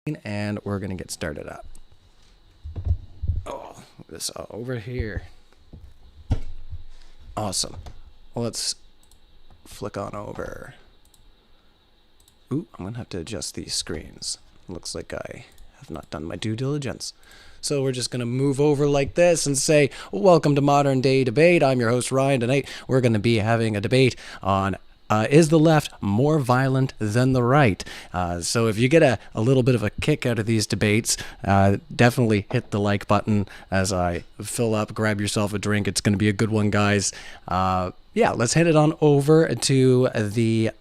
And we're gonna get started up. Oh, this over here. Awesome. Well, let's flick on over. Ooh, I'm gonna have to adjust these screens. Looks like I have not done my due diligence. So we're just gonna move over like this and say, welcome to Modern Day Debate. I'm your host, Ryan. Tonight, we're gonna be having a debate on is the left more violent than the right? So if you get a little bit of a kick out of these debates, definitely hit the like button as I fill up. Grab yourself a drink. It's going to be a good one, guys. Yeah, let's head it on over to the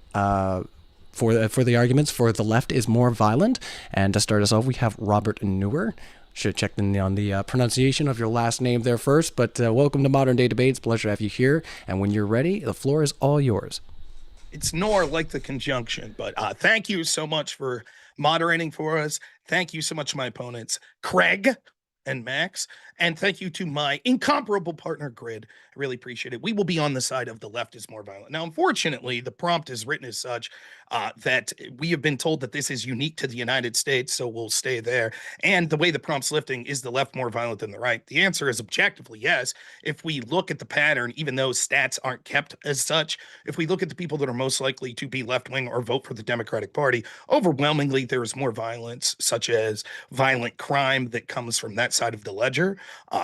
for the arguments for the left is more violent. And to start us off, we have Robert Newer. Should check in on the pronunciation of your last name there first. But welcome to Modern Day Debates. Pleasure to have you here. And when you're ready, the floor is all yours. It's nor like the conjunction, but thank you so much for moderating for us. Thank you so much to my opponents, Craig and Max. And thank you to my incomparable partner, Grid. I really appreciate it. We will be on the side of the left is more violent. Now, unfortunately, the prompt is written as such that we have been told that this is unique to the United States, so we'll stay there. And the way the prompt's lifting, is the left more violent than the right? The answer is objectively yes. If we look at the pattern, even though stats aren't kept as such, if we look at the people that are most likely to be left-wing or vote for the Democratic Party, overwhelmingly there is more violence, such as violent crime that comes from that side of the ledger.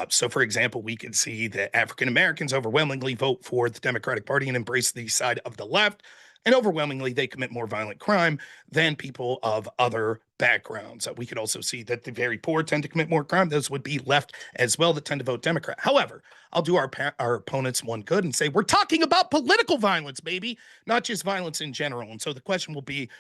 So, for example, we can see that African Americans overwhelmingly vote for the Democratic Party and embrace the side of the left. And overwhelmingly, they commit more violent crime than people of other backgrounds. We could also see that the very poor tend to commit more crime. Those would be left as well that tend to vote Democrat. However, I'll do our opponents one good and say we're talking about political violence, baby, not just violence in general. And so the question will be,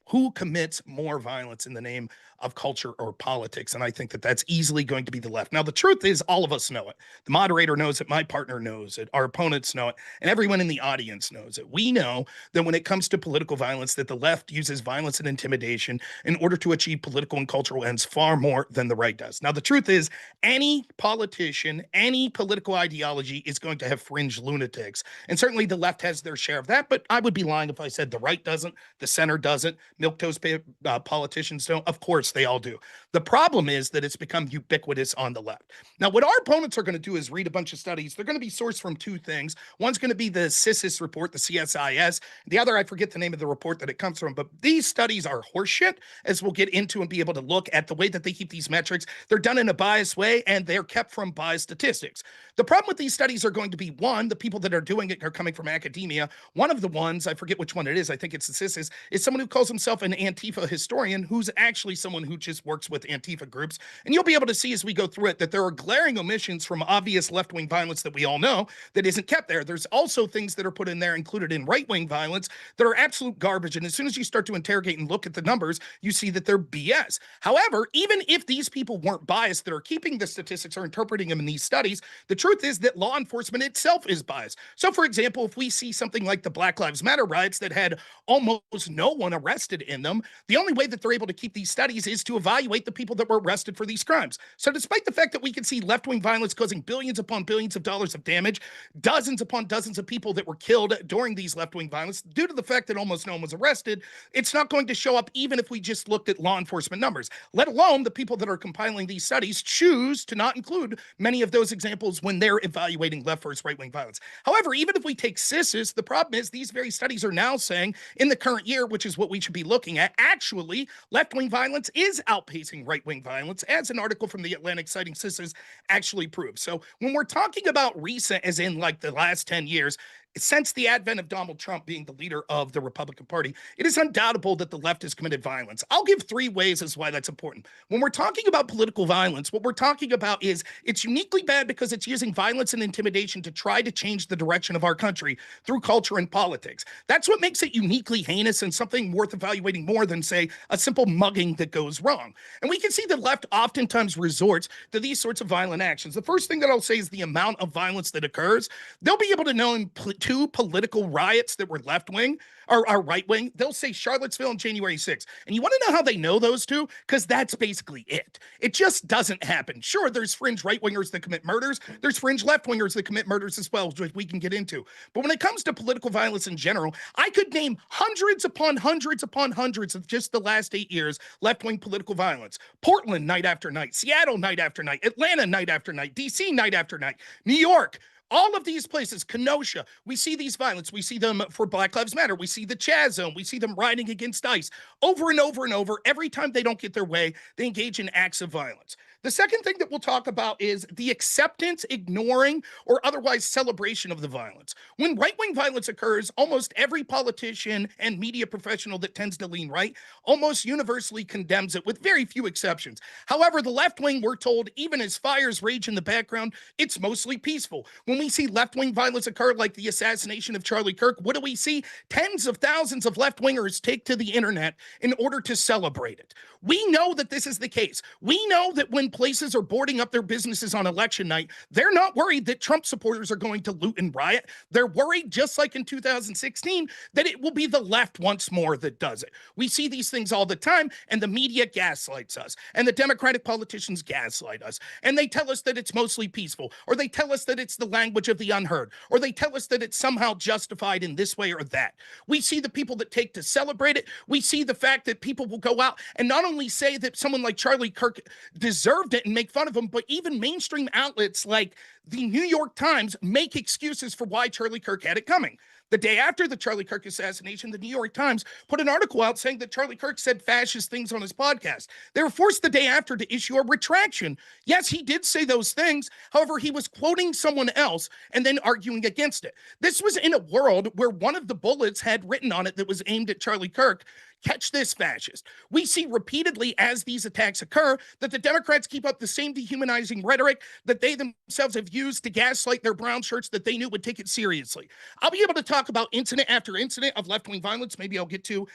who commits more violence in the name of culture or politics? And I think that that's easily going to be the left. Now, the truth is, all of us know it. The moderator knows it. My partner knows it. Our opponents know it. And everyone in the audience knows it. We know that when it comes to political violence, that the left uses violence and intimidation in order to achieve political and cultural ends far more than the right does. Now, the truth is, any politician, any political ideology is going to have fringe lunatics. And certainly the left has their share of that. But I would be lying if I said the right doesn't, the center doesn't, milquetoast politicians don't. Of course, they all do. The problem is that it's become ubiquitous on the left. Now, what our opponents are going to do is read a bunch of studies. They're going to be sourced from two things. One's going to be the CSIS report, the CSIS. The other, I forget the name of the report that it comes from, but these studies are horseshit, as we'll get into and be able to look at the way that they keep these metrics. They're done in a biased way, and they're kept from biased statistics. The problem with these studies are going to be, one, the people that are doing it are coming from academia. One of the ones, I forget which one it is, I think it's the CSIS, is someone who calls himself an Antifa historian, who's actually someone who just works with Antifa groups. And you'll be able to see as we go through it that there are glaring omissions from obvious left-wing violence that we all know that isn't kept there. There's also things that are put in there included in right-wing violence that are absolute garbage. And as soon as you start to interrogate and look at the numbers, you see that they're BS. However, even if these people weren't biased that are keeping the statistics or interpreting them in these studies, the truth is that law enforcement itself is biased. So, for example, if we see something like the Black Lives Matter riots that had almost no one arrested in them, the only way that they're able to keep these studies is to evaluate the people that were arrested for these crimes. So despite the fact that we can see left-wing violence causing billions upon billions of dollars of damage, dozens upon dozens of people that were killed during these left-wing violence, due to the fact that almost no one was arrested, it's not going to show up even if we just looked at law enforcement numbers, let alone the people that are compiling these studies choose to not include many of those examples when they're evaluating left versus right-wing violence. However, even if we take CSIS, the problem is these very studies are now saying in the current year, which is what we should be looking at, actually, left-wing violence is outpacing right-wing violence, as an article from the Atlantic citing CSIS actually proves. So when we're talking about recent, as in like the last 10 years, since the advent of Donald Trump being the leader of the Republican Party, it is undoubtable that the left has committed violence. I'll give three ways as why that's important. When we're talking about political violence, what we're talking about is it's uniquely bad because it's using violence and intimidation to try to change the direction of our country through culture and politics. That's what makes it uniquely heinous and something worth evaluating more than, say, a simple mugging that goes wrong. And we can see the left oftentimes resorts to these sorts of violent actions. The first thing that I'll say is the amount of violence that occurs. They'll be able to know in two political riots that were left wing or right wing, they'll say Charlottesville and January 6th. And you want to know how they know those two? Because that's basically it. It just doesn't happen. Sure, there's fringe right wingers that commit murders, there's fringe left wingers that commit murders as well, which we can get into. But when it comes to political violence in general, I could name hundreds upon hundreds upon hundreds of just the last 8 years left wing political violence. Portland, night after night. Seattle, night after night. Atlanta, night after night. DC, night after night. New York. All of these places, Kenosha, we see these violence. We see them for Black Lives Matter. We see the Chaz Zone. We see them riding against ICE over and over and over. Every time they don't get their way, they engage in acts of violence. The second thing that we'll talk about is the acceptance, ignoring, or otherwise celebration of the violence. When right-wing violence occurs, almost every politician and media professional that tends to lean right almost universally condemns it, with very few exceptions. However, the left wing, we're told, even as fires rage in the background, it's mostly peaceful. When we see left-wing violence occur, like the assassination of Charlie Kirk, what do we see? Tens of thousands of left-wingers take to the internet in order to celebrate it. We know that this is the case. We know that when places are boarding up their businesses on election night, they're not worried that Trump supporters are going to loot and riot. They're worried, just like in 2016, that it will be the left once more that does it. We see these things all the time, and the media gaslights us, and the Democratic politicians gaslight us, and they tell us that it's mostly peaceful, or they tell us that it's the language of the unheard, or they tell us that it's somehow justified in this way or that. We see the people that take to celebrate it. We see the fact that people will go out and not only say that someone like Charlie Kirk deserved it and make fun of him, but even mainstream outlets like the New York Times make excuses for why Charlie Kirk had it coming. The day after the Charlie Kirk assassination, the New York Times put an article out saying that Charlie Kirk said fascist things on his podcast. They were forced the day after to issue a retraction. Yes, he did say those things. However, he was quoting someone else and then arguing against it. This was in a world where one of the bullets had written on it that was aimed at Charlie Kirk, "Catch this fascist." We see repeatedly as these attacks occur that the Democrats keep up the same dehumanizing rhetoric that they themselves have used to gaslight their brown shirts that they knew would take it seriously. I'll be able to talk about incident after incident of left-wing violence. Maybe I'll get to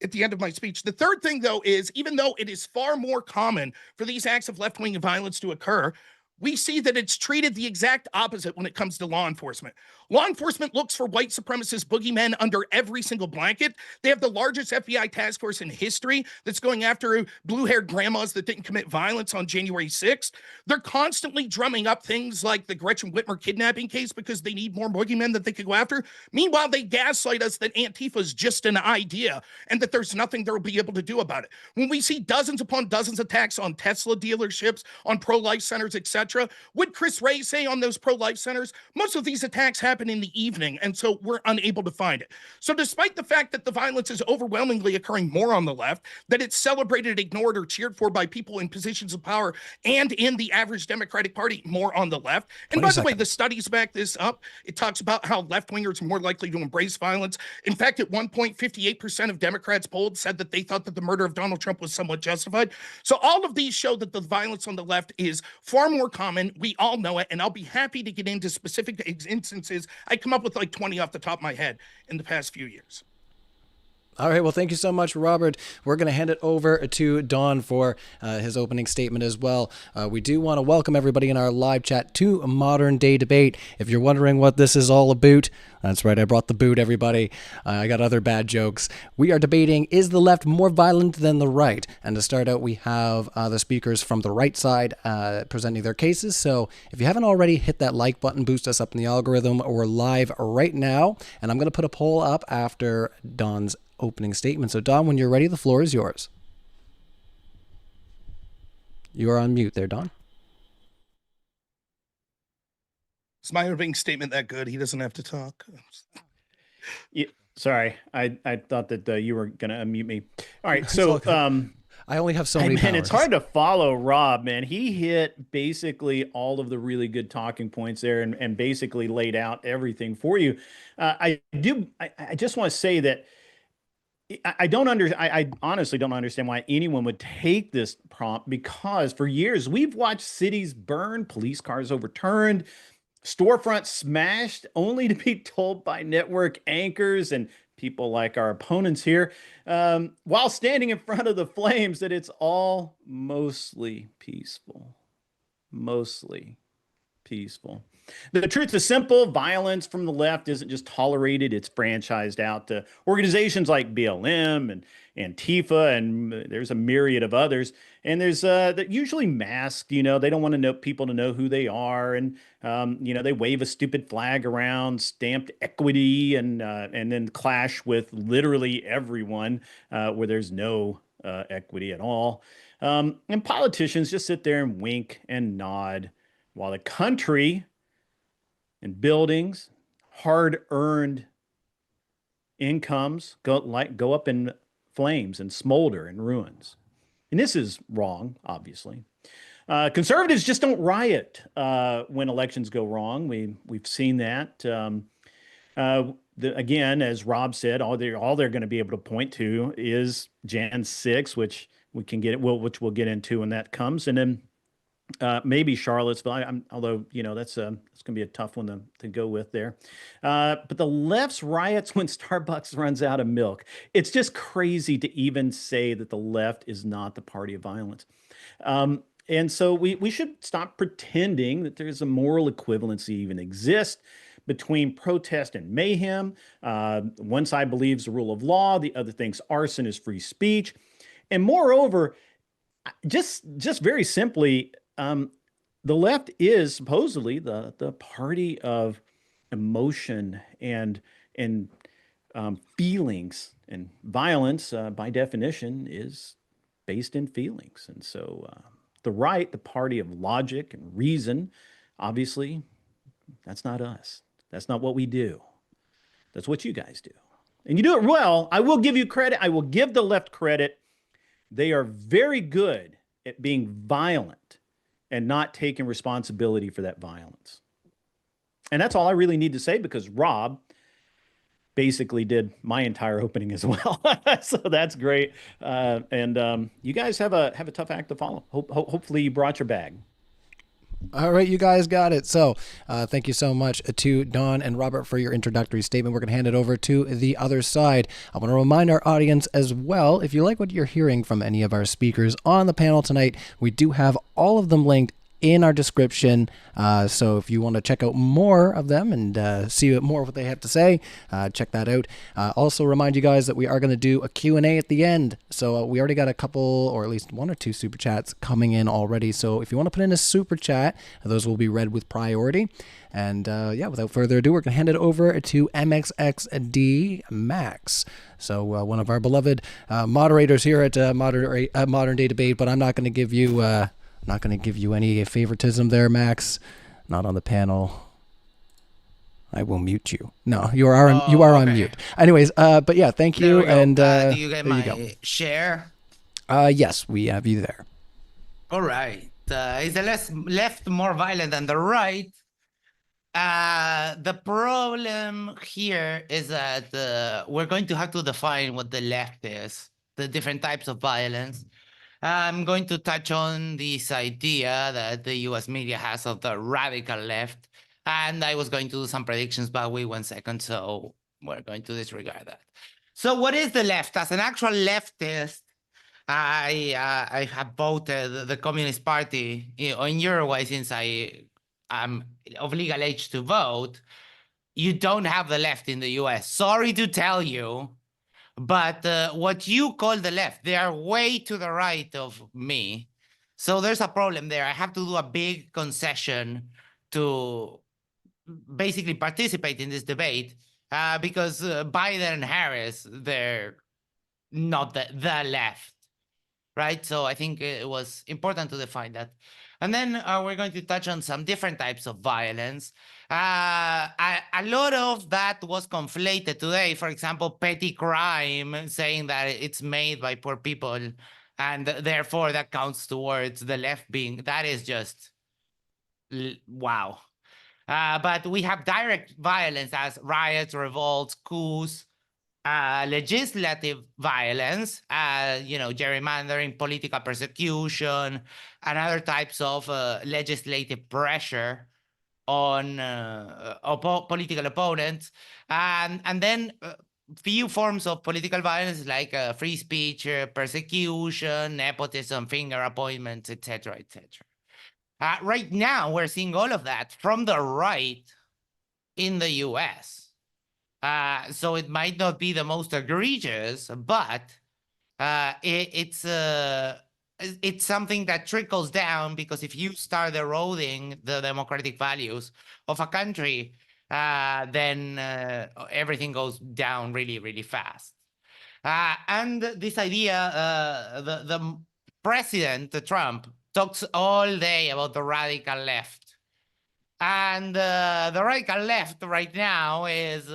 at the end of my speech. The third thing, though, is even though it is far more common for these acts of left-wing violence to occur, we see that it's treated the exact opposite when it comes to law enforcement. Law enforcement looks for white supremacist boogeymen under every single blanket. They have the largest FBI task force in history that's going after blue-haired grandmas that didn't commit violence on January 6th. They're constantly drumming up things like the Gretchen Whitmer kidnapping case because they need more boogeymen that they could go after. Meanwhile, they gaslight us that Antifa is just an idea and that there's nothing they'll be able to do about it. When we see dozens upon dozens of attacks on Tesla dealerships, on pro-life centers, etc., would Chris Wray say on those pro-life centers, most of these attacks happen in the evening, and so we're unable to find it. So despite the fact that the violence is overwhelmingly occurring more on the left, that it's celebrated, ignored, or cheered for by people in positions of power and in the average Democratic Party more on the left. And by the way, the studies back this up. It talks about how left-wingers are more likely to embrace violence. In fact, at one point, 58% of Democrats polled said that they thought that the murder of Donald Trump was somewhat justified. So all of these show that the violence on the left is far more common. We all know it, and I'll be happy to get into specific instances. I come up with like 20 off the top of my head in the past few years. All right. Well, thank you so much, Robert. We're going to hand it over to Don for his opening statement as well. We do want to welcome everybody in our live chat to Modern Day Debate. If you're wondering what this is all about, that's right. I brought the boot, everybody. I got other bad jokes. We are debating, is the left more violent than the right? And to start out, we have the speakers from the right side presenting their cases. So if you haven't already, hit that like button, boost us up in the algorithm. We're live right now. And I'm going to put a poll up after Don's opening statement. So Don, when you're ready, the floor is yours. You are on mute there, Don. Is my opening statement that good? He doesn't have to talk. Yeah, sorry, I thought that you were going to unmute me. All right, so I only have so many man, powers. it's hard to follow Rob, man. He hit basically all of the really good talking points there and basically laid out everything for you. I just want to say that I honestly don't understand why anyone would take this prompt, because for years we've watched cities burn, police cars overturned, storefronts smashed, only to be told by network anchors and people like our opponents here, while standing in front of the flames, that it's all mostly peaceful. Mostly peaceful. The truth is simple. Violence from the left isn't just tolerated, it's franchised out to organizations like BLM and Antifa, and there's a myriad of others. And there's they're usually masked, you know, they don't want to know people to know who they are. And, you know, they wave a stupid flag around, stamped equity, and then clash with literally everyone where there's no equity at all. And politicians just sit there and wink and nod while the country and buildings, hard-earned incomes go up in flames and smolder in ruins. And this is wrong, obviously. Conservatives just don't riot when elections go wrong. We've seen that. Again, as Rob said, all they're going to be able to point to is Jan 6, which which we'll get into when that comes, and then maybe Charlottesville. Although you know that's going to be a tough one to go with there. But the left's riots when Starbucks runs out of milk. It's just crazy to even say that the left is not the party of violence. And so we should stop pretending that there's a moral equivalency even exists between protest and mayhem. One side believes the rule of law, the other thinks arson is free speech. And moreover, just very simply, the left is supposedly the party of emotion and feelings, and violence, by definition, is based in feelings. And so the right, the party of logic and reason, obviously, that's not us. That's not what we do. That's what you guys do. And you do it well. I will give you credit. I will give the left credit. They are very good at being violent and not taking responsibility for that violence. And that's all I really need to say, because Rob basically did my entire opening as well. So that's great. And you guys have a tough act to follow. Hopefully you brought your bag. All right, you guys got it. So thank you so much to Don and Robert for your introductory statement. We're going to hand it over to the other side. I want to remind our audience as well, if you like what you're hearing from any of our speakers on the panel tonight, we do have all of them linked in our description. So if you want to check out more of them and see more of what they have to say, check that out. Also remind you guys that we are going to do a Q&A at the end. So we already got a couple, or at least one or two super chats coming in already. So if you want to put in a super chat, those will be read with priority. And yeah, without further ado, we're going to hand it over to MXXD Max. So one of our beloved moderators here at Modern Day Debate, but I'm not going to give you any favoritism there, Max. Not on the panel. I will mute you. No, you are on mute. Anyways, but yeah, thank you. And do you get my share? Yes, we have you there. All right. Is the left more violent than the right? The problem here is that we're going to have to define what the left is, the different types of violence. I'm going to touch on this idea that the US media has of the radical left, and I was going to do some predictions, but wait 1 second, so we're going to disregard that. So what is the left? As an actual leftist, I have voted the Communist Party in Uruguay since I am of legal age to vote. You don't have the left in the US. Sorry to tell you. But what you call the left, they are way to the right of me. So there's a problem there. I have to do a big concession to basically participate in this debate because Biden and Harris, they're not the left, right? So I think it was important to define that. And then we're going to touch on some different types of violence. A lot of that was conflated today. For example, petty crime, saying that it's made by poor people, and therefore that counts towards the left being, that is just, wow. But we have direct violence as riots, revolts, coups, legislative violence, gerrymandering, political persecution, and other types of legislative pressure on political opponents, and then few forms of political violence like free speech, persecution, nepotism, finger appointments, etc., etc. Right now, we're seeing all of that from the right in the US. So it might not be the most egregious, but it's something that trickles down, because if you start eroding the democratic values of a country, then everything goes down really, really fast. And this idea, the president, Trump, talks all day about the radical left. And the radical left right now is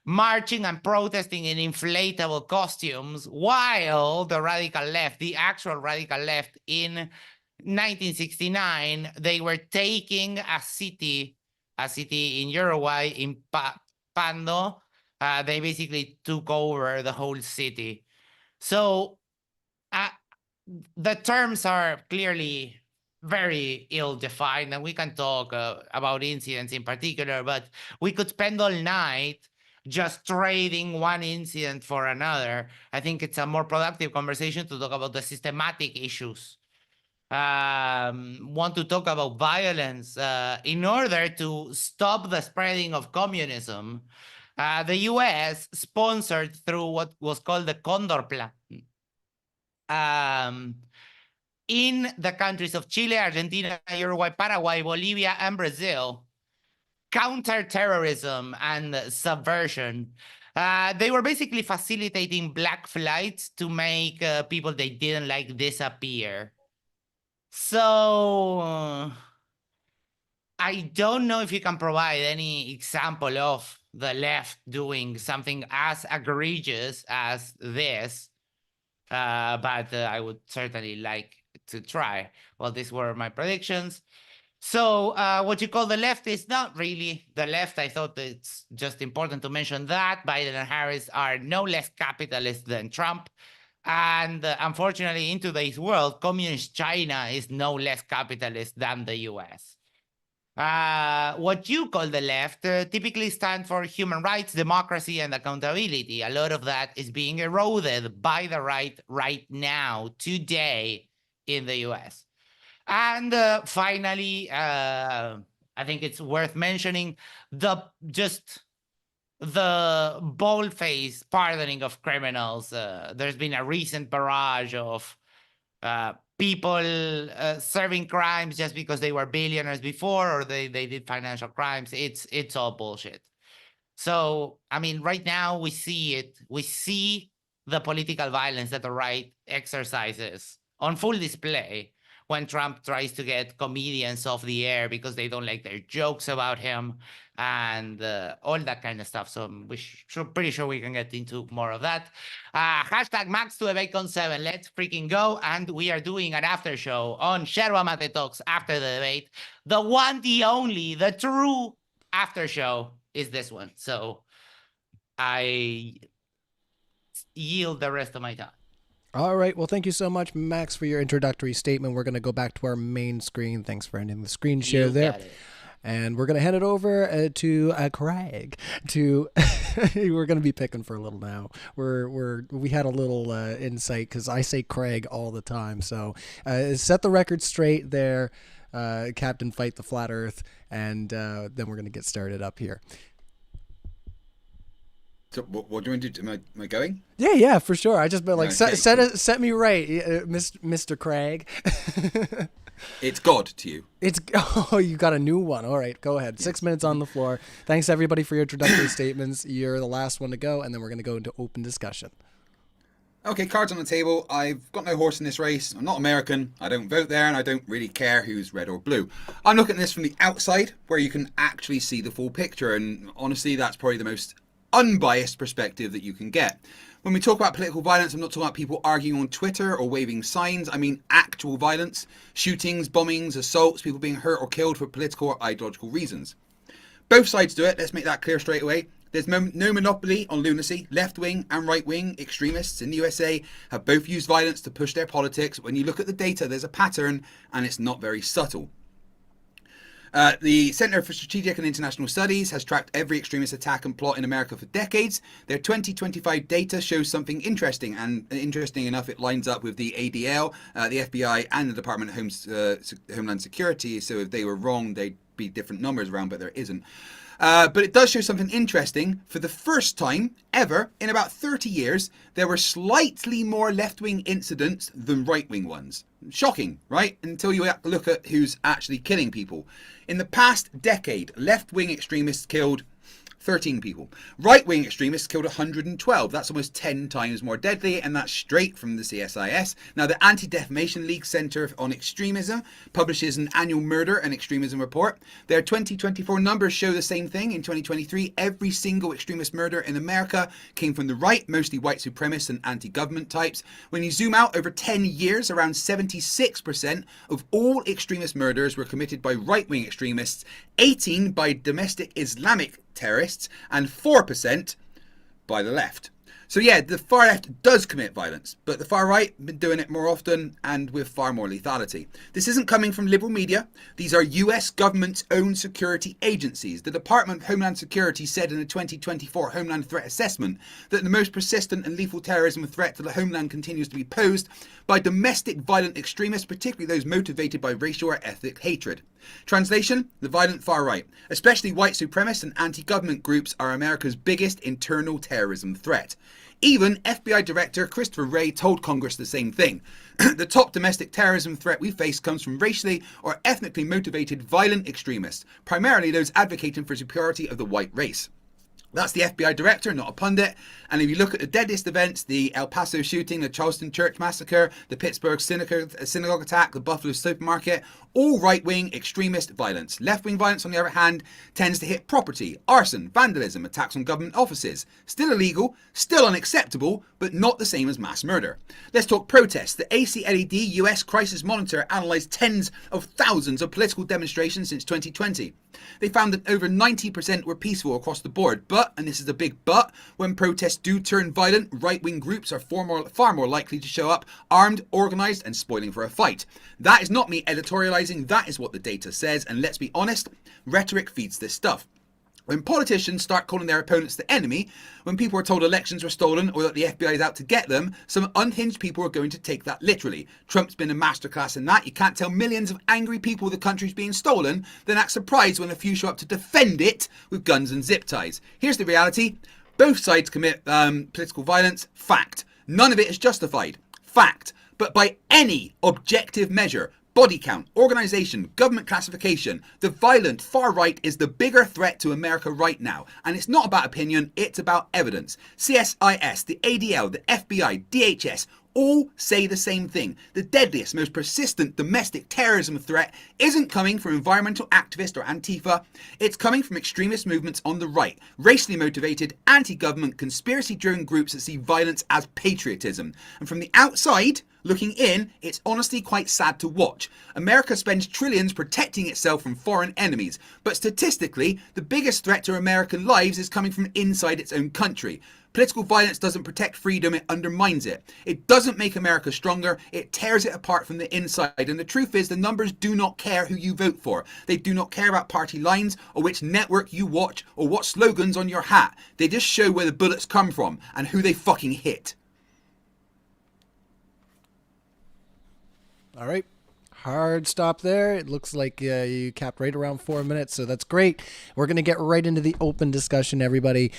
marching and protesting in inflatable costumes, while the radical left, the actual radical left in 1969, they were taking a city in Uruguay, in Pando. They basically took over the whole city. So the terms are clearly very ill-defined, and we can talk about incidents in particular, but we could spend all night just trading one incident for another. I think it's a more productive conversation to talk about the systematic issues. Want to talk about violence. In order to stop the spreading of communism, the US sponsored through what was called the Condor Plan, in the countries of Chile, Argentina, Uruguay, Paraguay, Bolivia, and Brazil, counterterrorism and subversion. They were basically facilitating black flights to make people they didn't like disappear. So I don't know if you can provide any example of the left doing something as egregious as this, but I would certainly like to try. Well, these were my predictions. So what you call the left is not really the left. I thought it's just important to mention that Biden and Harris are no less capitalist than Trump. And unfortunately, in today's world, communist China is no less capitalist than the US. What you call the left typically stand for human rights, democracy, and accountability. A lot of that is being eroded by the right now, today, in the US. And finally, I think it's worth mentioning the bold-faced pardoning of criminals. There's been a recent barrage of people serving crimes just because they were billionaires before, or they did financial crimes. It's all bullshit. So, I mean, right now we see it. We see the political violence that the right exercises on full display when Trump tries to get comedians off the air because they don't like their jokes about him, and all that kind of stuff. So pretty sure we can get into more of that. Hashtag Max to DebateCon 7. Let's freaking go. And we are doing an after show on Sherwa Mate Talks after the debate. The one, the only, the true after show is this one. So I yield the rest of my time. All right. Well, thank you so much, Max, for your introductory statement. We're going to go back to our main screen. Thanks for ending the screen share there. And we're going to hand it over to Craig. We're going to be picking for a little now. We had a little insight because I say Craig all the time. So set the record straight there, Captain Fight the Flat Earth, and then we're going to get started up here. So what do you want to do? Am I going? Yeah, for sure. I just been like, Okay. set me right, Mr. Craig. It's God to you. You got a new one. All right, go ahead. 6 minutes on the floor. Thanks everybody for your introductory statements. You're the last one to go, and then we're going to go into open discussion. Okay, cards on the table. I've got no horse in this race. I'm not American. I don't vote there, and I don't really care who's red or blue. I'm looking at this from the outside, where you can actually see the full picture, and honestly, that's probably the most unbiased perspective that you can get. When we talk about political violence, I'm not talking about people arguing on Twitter or waving signs. I mean actual violence, shootings, bombings, assaults, people being hurt or killed for political or ideological reasons. Both sides do it. Let's make that clear straight away. There's no monopoly on lunacy. Left-wing and right-wing extremists in the USA have both used violence to push their politics. When you look at the data, there's a pattern, and it's not very subtle. The Center for Strategic and International Studies has tracked every extremist attack and plot in America for decades. Their 2025 data shows something interesting, and interesting enough, it lines up with the ADL, the FBI, and the Department of Homeland Security. So if they were wrong, they'd be different numbers around, but there isn't. But it does show something interesting. For the first time ever in about 30 years, there were slightly more left-wing incidents than right-wing ones. Shocking, right? Until you look at who's actually killing people. In the past decade, left-wing extremists killed 13 people. Right-wing extremists killed 112. That's almost 10 times more deadly, and that's straight from the CSIS. Now, the Anti-Defamation League Center on Extremism publishes an annual murder and extremism report. Their 2024 numbers show the same thing. In 2023, every single extremist murder in America came from the right, mostly white supremacists and anti-government types. When you zoom out over 10 years, around 76% of all extremist murders were committed by right-wing extremists, 18 by domestic Islamic terrorists, and 4% by the left. So yeah, the far left does commit violence, but the far right have been doing it more often and with far more lethality. This isn't coming from liberal media. These are US government's own security agencies. The Department of Homeland Security said in a 2024 Homeland Threat Assessment that the most persistent and lethal terrorism threat to the homeland continues to be posed by domestic violent extremists, particularly those motivated by racial or ethnic hatred. Translation: the violent far right, especially white supremacist and anti-government groups, are America's biggest internal terrorism threat. Even FBI Director Christopher Wray told Congress the same thing. The top domestic terrorism threat we face comes from racially or ethnically motivated violent extremists, primarily those advocating for superiority of the white race. That's the FBI director, not a pundit. And if you look at the deadliest events, the El Paso shooting, the Charleston church massacre, the Pittsburgh synagogue attack, the Buffalo supermarket, all right-wing extremist violence. Left-wing violence, on the other hand, tends to hit property, arson, vandalism, attacks on government offices. Still illegal, still unacceptable, but not the same as mass murder. Let's talk protests. The ACLED US Crisis Monitor analysed tens of thousands of political demonstrations since 2020. They found that over 90% were peaceful across the board, but, and this is a big but, when protests do turn violent, right-wing groups are far more likely to show up armed, organised and spoiling for a fight. That is not me editorialising, that is what the data says, and let's be honest, rhetoric feeds this stuff. When politicians start calling their opponents the enemy, when people are told elections were stolen or that the FBI is out to get them, some unhinged people are going to take that literally. Trump's been a masterclass in that. You can't tell millions of angry people the country's being stolen, then act surprised when a few show up to defend it with guns and zip ties. Here's the reality. Both sides commit political violence. Fact. None of it is justified. Fact. But by any objective measure, body count, organisation, government classification, the violent far right is the bigger threat to America right now. And it's not about opinion, it's about evidence. CSIS, the ADL, the FBI, DHS, all say the same thing. The deadliest, most persistent domestic terrorism threat isn't coming from environmental activists or Antifa. It's coming from extremist movements on the right, racially motivated, anti-government, conspiracy-driven groups that see violence as patriotism. And from the outside, looking in, it's honestly quite sad to watch. America spends trillions protecting itself from foreign enemies, but statistically, the biggest threat to American lives is coming from inside its own country. Political violence doesn't protect freedom, it undermines it. It doesn't make America stronger, it tears it apart from the inside. And the truth is, the numbers do not care who you vote for. They do not care about party lines, or which network you watch, or what slogans on your hat. They just show where the bullets come from, and who they fucking hit. All right. Hard stop there. It looks like you capped right around 4 minutes, so that's great. We're going to get right into the open discussion, everybody.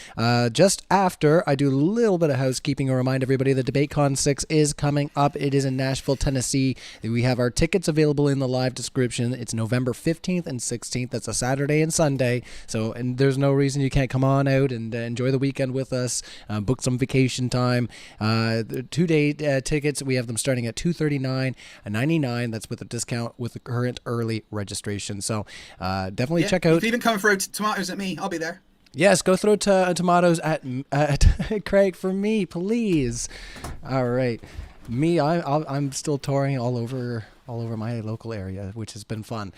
Just after I do a little bit of housekeeping, and remind everybody that DebateCon 6 is coming up. It is in Nashville, Tennessee. We have our tickets available in the live description. It's November 15th and 16th. That's a Saturday and Sunday. So, and there's no reason you can't come on out and enjoy the weekend with us, book some vacation time. The 2-day tickets, we have them starting at $239.99. That's with a discount with the current early registration. So definitely check out. You can even come throw tomatoes at me. I'll be there. Yes, go throw tomatoes at Craig for me, please. All right, me. I'm still touring all over my local area, which has been fun.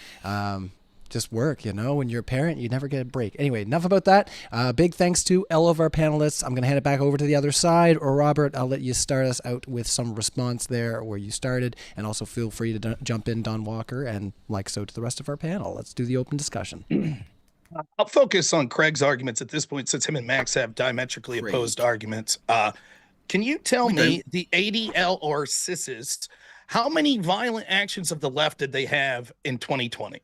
just work, you know. When you're a parent, you never get a break. Anyway, enough about that. Big thanks to all of our panelists. I'm going to hand it back over to the other side. Or Robert, I'll let you start us out with some response there where you started. And also feel free to jump in, Don Walker, and like so to the rest of our panel. Let's do the open discussion. I'll focus on Craig's arguments at this point, since him and Max have diametrically opposed arguments. Can you tell me, the ADL or CISs, how many violent actions of the left did they have in 2020?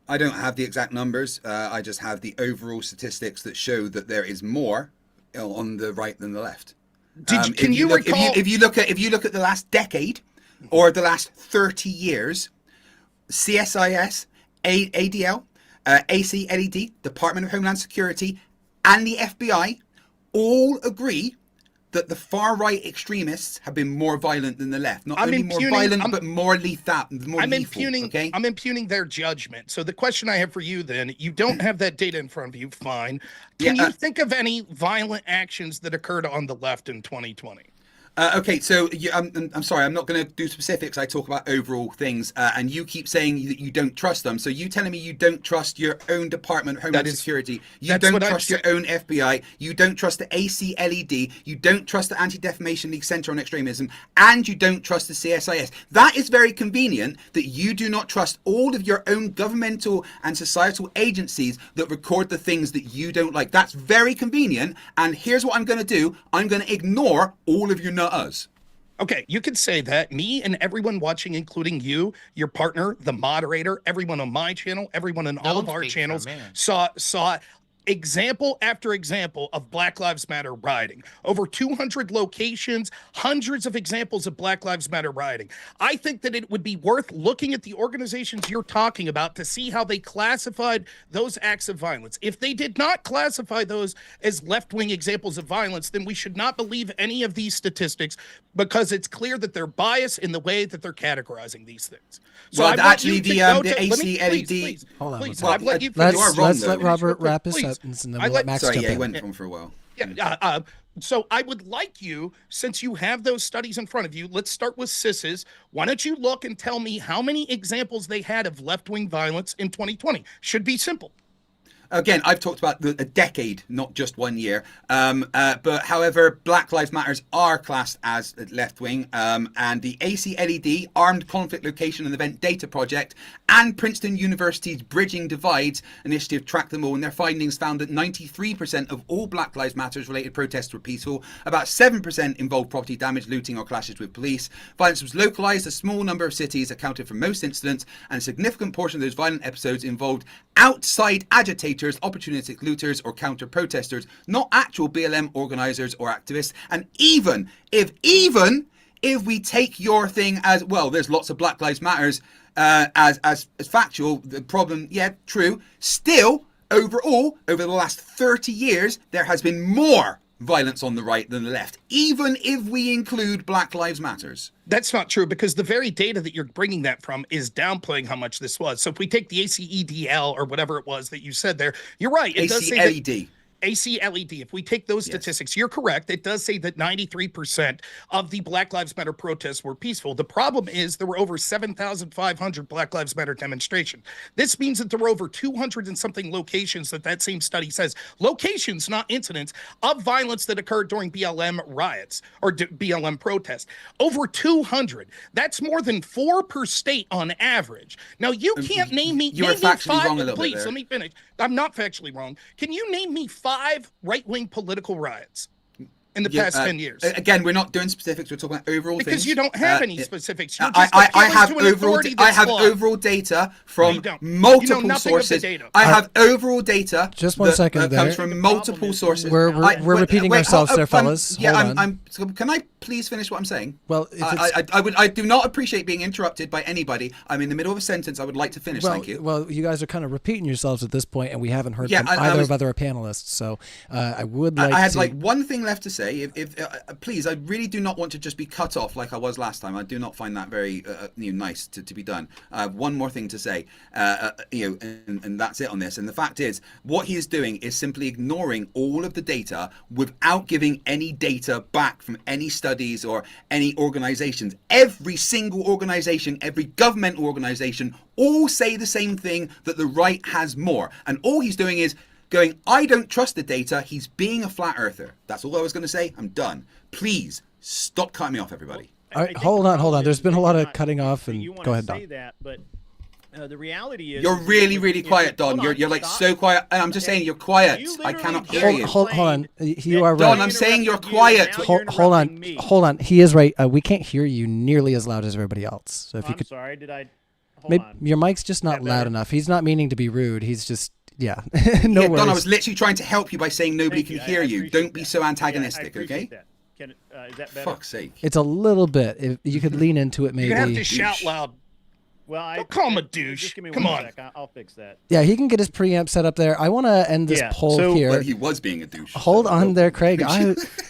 I don't have the exact numbers. I just have the overall statistics that show that there is more on the right than the left. Can you recall? If you look at the last decade or the last 30 years, CSIS, ADL, ACLED, Department of Homeland Security, and the FBI all agree that the far-right extremists have been more violent than the left. Not only more violent, but more lethal. I'm impugning their judgment. So the question I have for you then, you don't have that data in front of you, fine. Can you think of any violent actions that occurred on the left in 2020? Okay, so I'm sorry, I'm not going to do specifics. I talk about overall things, and you keep saying that you don't trust them. So you telling me you don't trust your own Department of Homeland Security, you don't trust your own FBI, you don't trust the ACLED, you don't trust the Anti-Defamation League Center on Extremism, and you don't trust the CSIS. That is very convenient that you do not trust all of your own governmental and societal agencies that record the things that you don't like. That's very convenient, and here's what I'm going to do. I'm going to ignore all of your us. Okay, you could say that. Me and everyone watching, including you, your partner, the moderator, everyone on my channel, everyone on all of our channels, saw example after example of Black Lives Matter rioting. Over 200 locations, hundreds of examples of Black Lives Matter rioting. I think that it would be worth looking at the organizations you're talking about to see how they classified those acts of violence. If they did not classify those as left-wing examples of violence, then we should not believe any of these statistics, because it's clear that they're biased in the way that they're categorizing these things. So well, actually, the ACLED. Hold on. Please, I've let you let's let Robert wrap his sentence, and then we'll let Max jump in. He went on for a while. Yeah. So I would like you, since you have those studies in front of you, let's start with CISs. Why don't you look and tell me how many examples they had of left-wing violence in 2020? Should be simple. Again, I've talked about a decade, not just 1 year. But however, Black Lives Matters are classed as left-wing, and the ACLED, Armed Conflict Location and Event Data Project, and Princeton University's Bridging Divides initiative tracked them all, and their findings found that 93% of all Black Lives Matters related protests were peaceful. About 7% involved property damage, looting, or clashes with police. Violence was localized. A small number of cities accounted for most incidents, and a significant portion of those violent episodes involved outside agitators, opportunistic looters, or counter-protesters, not actual BLM organizers or activists. And even if we take your thing as, well, there's lots of Black Lives Matters as factual, the problem, yeah, true, still, overall, over the last 30 years, there has been more violence on the right than the left, even if we include Black Lives Matters. That's not true, because the very data that you're bringing that from is downplaying how much this was. So if we take the ACEDL or whatever it was that you said there, you're right. It does say that ACLED. If we take those statistics, you're correct. It does say that 93% of the Black Lives Matter protests were peaceful. The problem is there were over 7,500 Black Lives Matter demonstrations. This means that there were over 200 and something locations that same study says, locations, not incidents, of violence that occurred during BLM riots or BLM protests. Over 200. That's more than 4 per state on average. Now, you can't name me. You are factually wrong a little bit. Please, let me finish. I'm not factually wrong. Can you name me 5 right-wing political riots in the past 10 years? Again, we're not doing specifics. We're talking about overall things. Because you don't have any specifics. You're just I have overall data from multiple sources. I have overall data. Just one second that there. comes from multiple sources. We're repeating ourselves there, fellas. Hold on. Can I please finish what I'm saying? Well, I do not appreciate being interrupted by anybody. I'm in the middle of a sentence. I would like to finish. Thank you. Well, you guys are kind of repeating yourselves at this point, and we haven't heard from either of other panelists. So I would like. I had like one thing left to say. say, if please, I really do not want to just be cut off like I was last time. I do not find that very nice to be done. One more thing to say, and that's it on this. And the fact is, what he is doing is simply ignoring all of the data without giving any data back from any studies or any organizations. Every single organization, every governmental organization, all say the same thing, that the right has more. And all he's doing is going, I don't trust the data. He's being a flat earther. That's all I was going to say. I'm done. Please stop cutting me off, everybody. All right, hold on. There's been a lot of cutting off, and go ahead, Don. That, but the reality is, you're really quiet, Don. You're like so quiet. And I'm just saying you're quiet. I cannot hear you. Hold on. You are right. Don, I'm saying you're quiet. Hold on. He is right. We can't hear you nearly as loud as everybody else. So if you could. I'm sorry. Did I? Maybe your mic's just not loud enough. He's not meaning to be rude. He's just. Yeah. No worries. Don, I was literally trying to help you by saying nobody can hear you. Don't be so antagonistic, okay? That. Is that better? Fuck's sake. It's a little bit. If you could lean into it, maybe. You have to shout loud. Well, Don't call him a douche. Just give me Come one on. sec. I'll fix that. Yeah, he can get his preamp set up there. I want to end this poll here. Well, he was being a douche. Hold on there, Craig.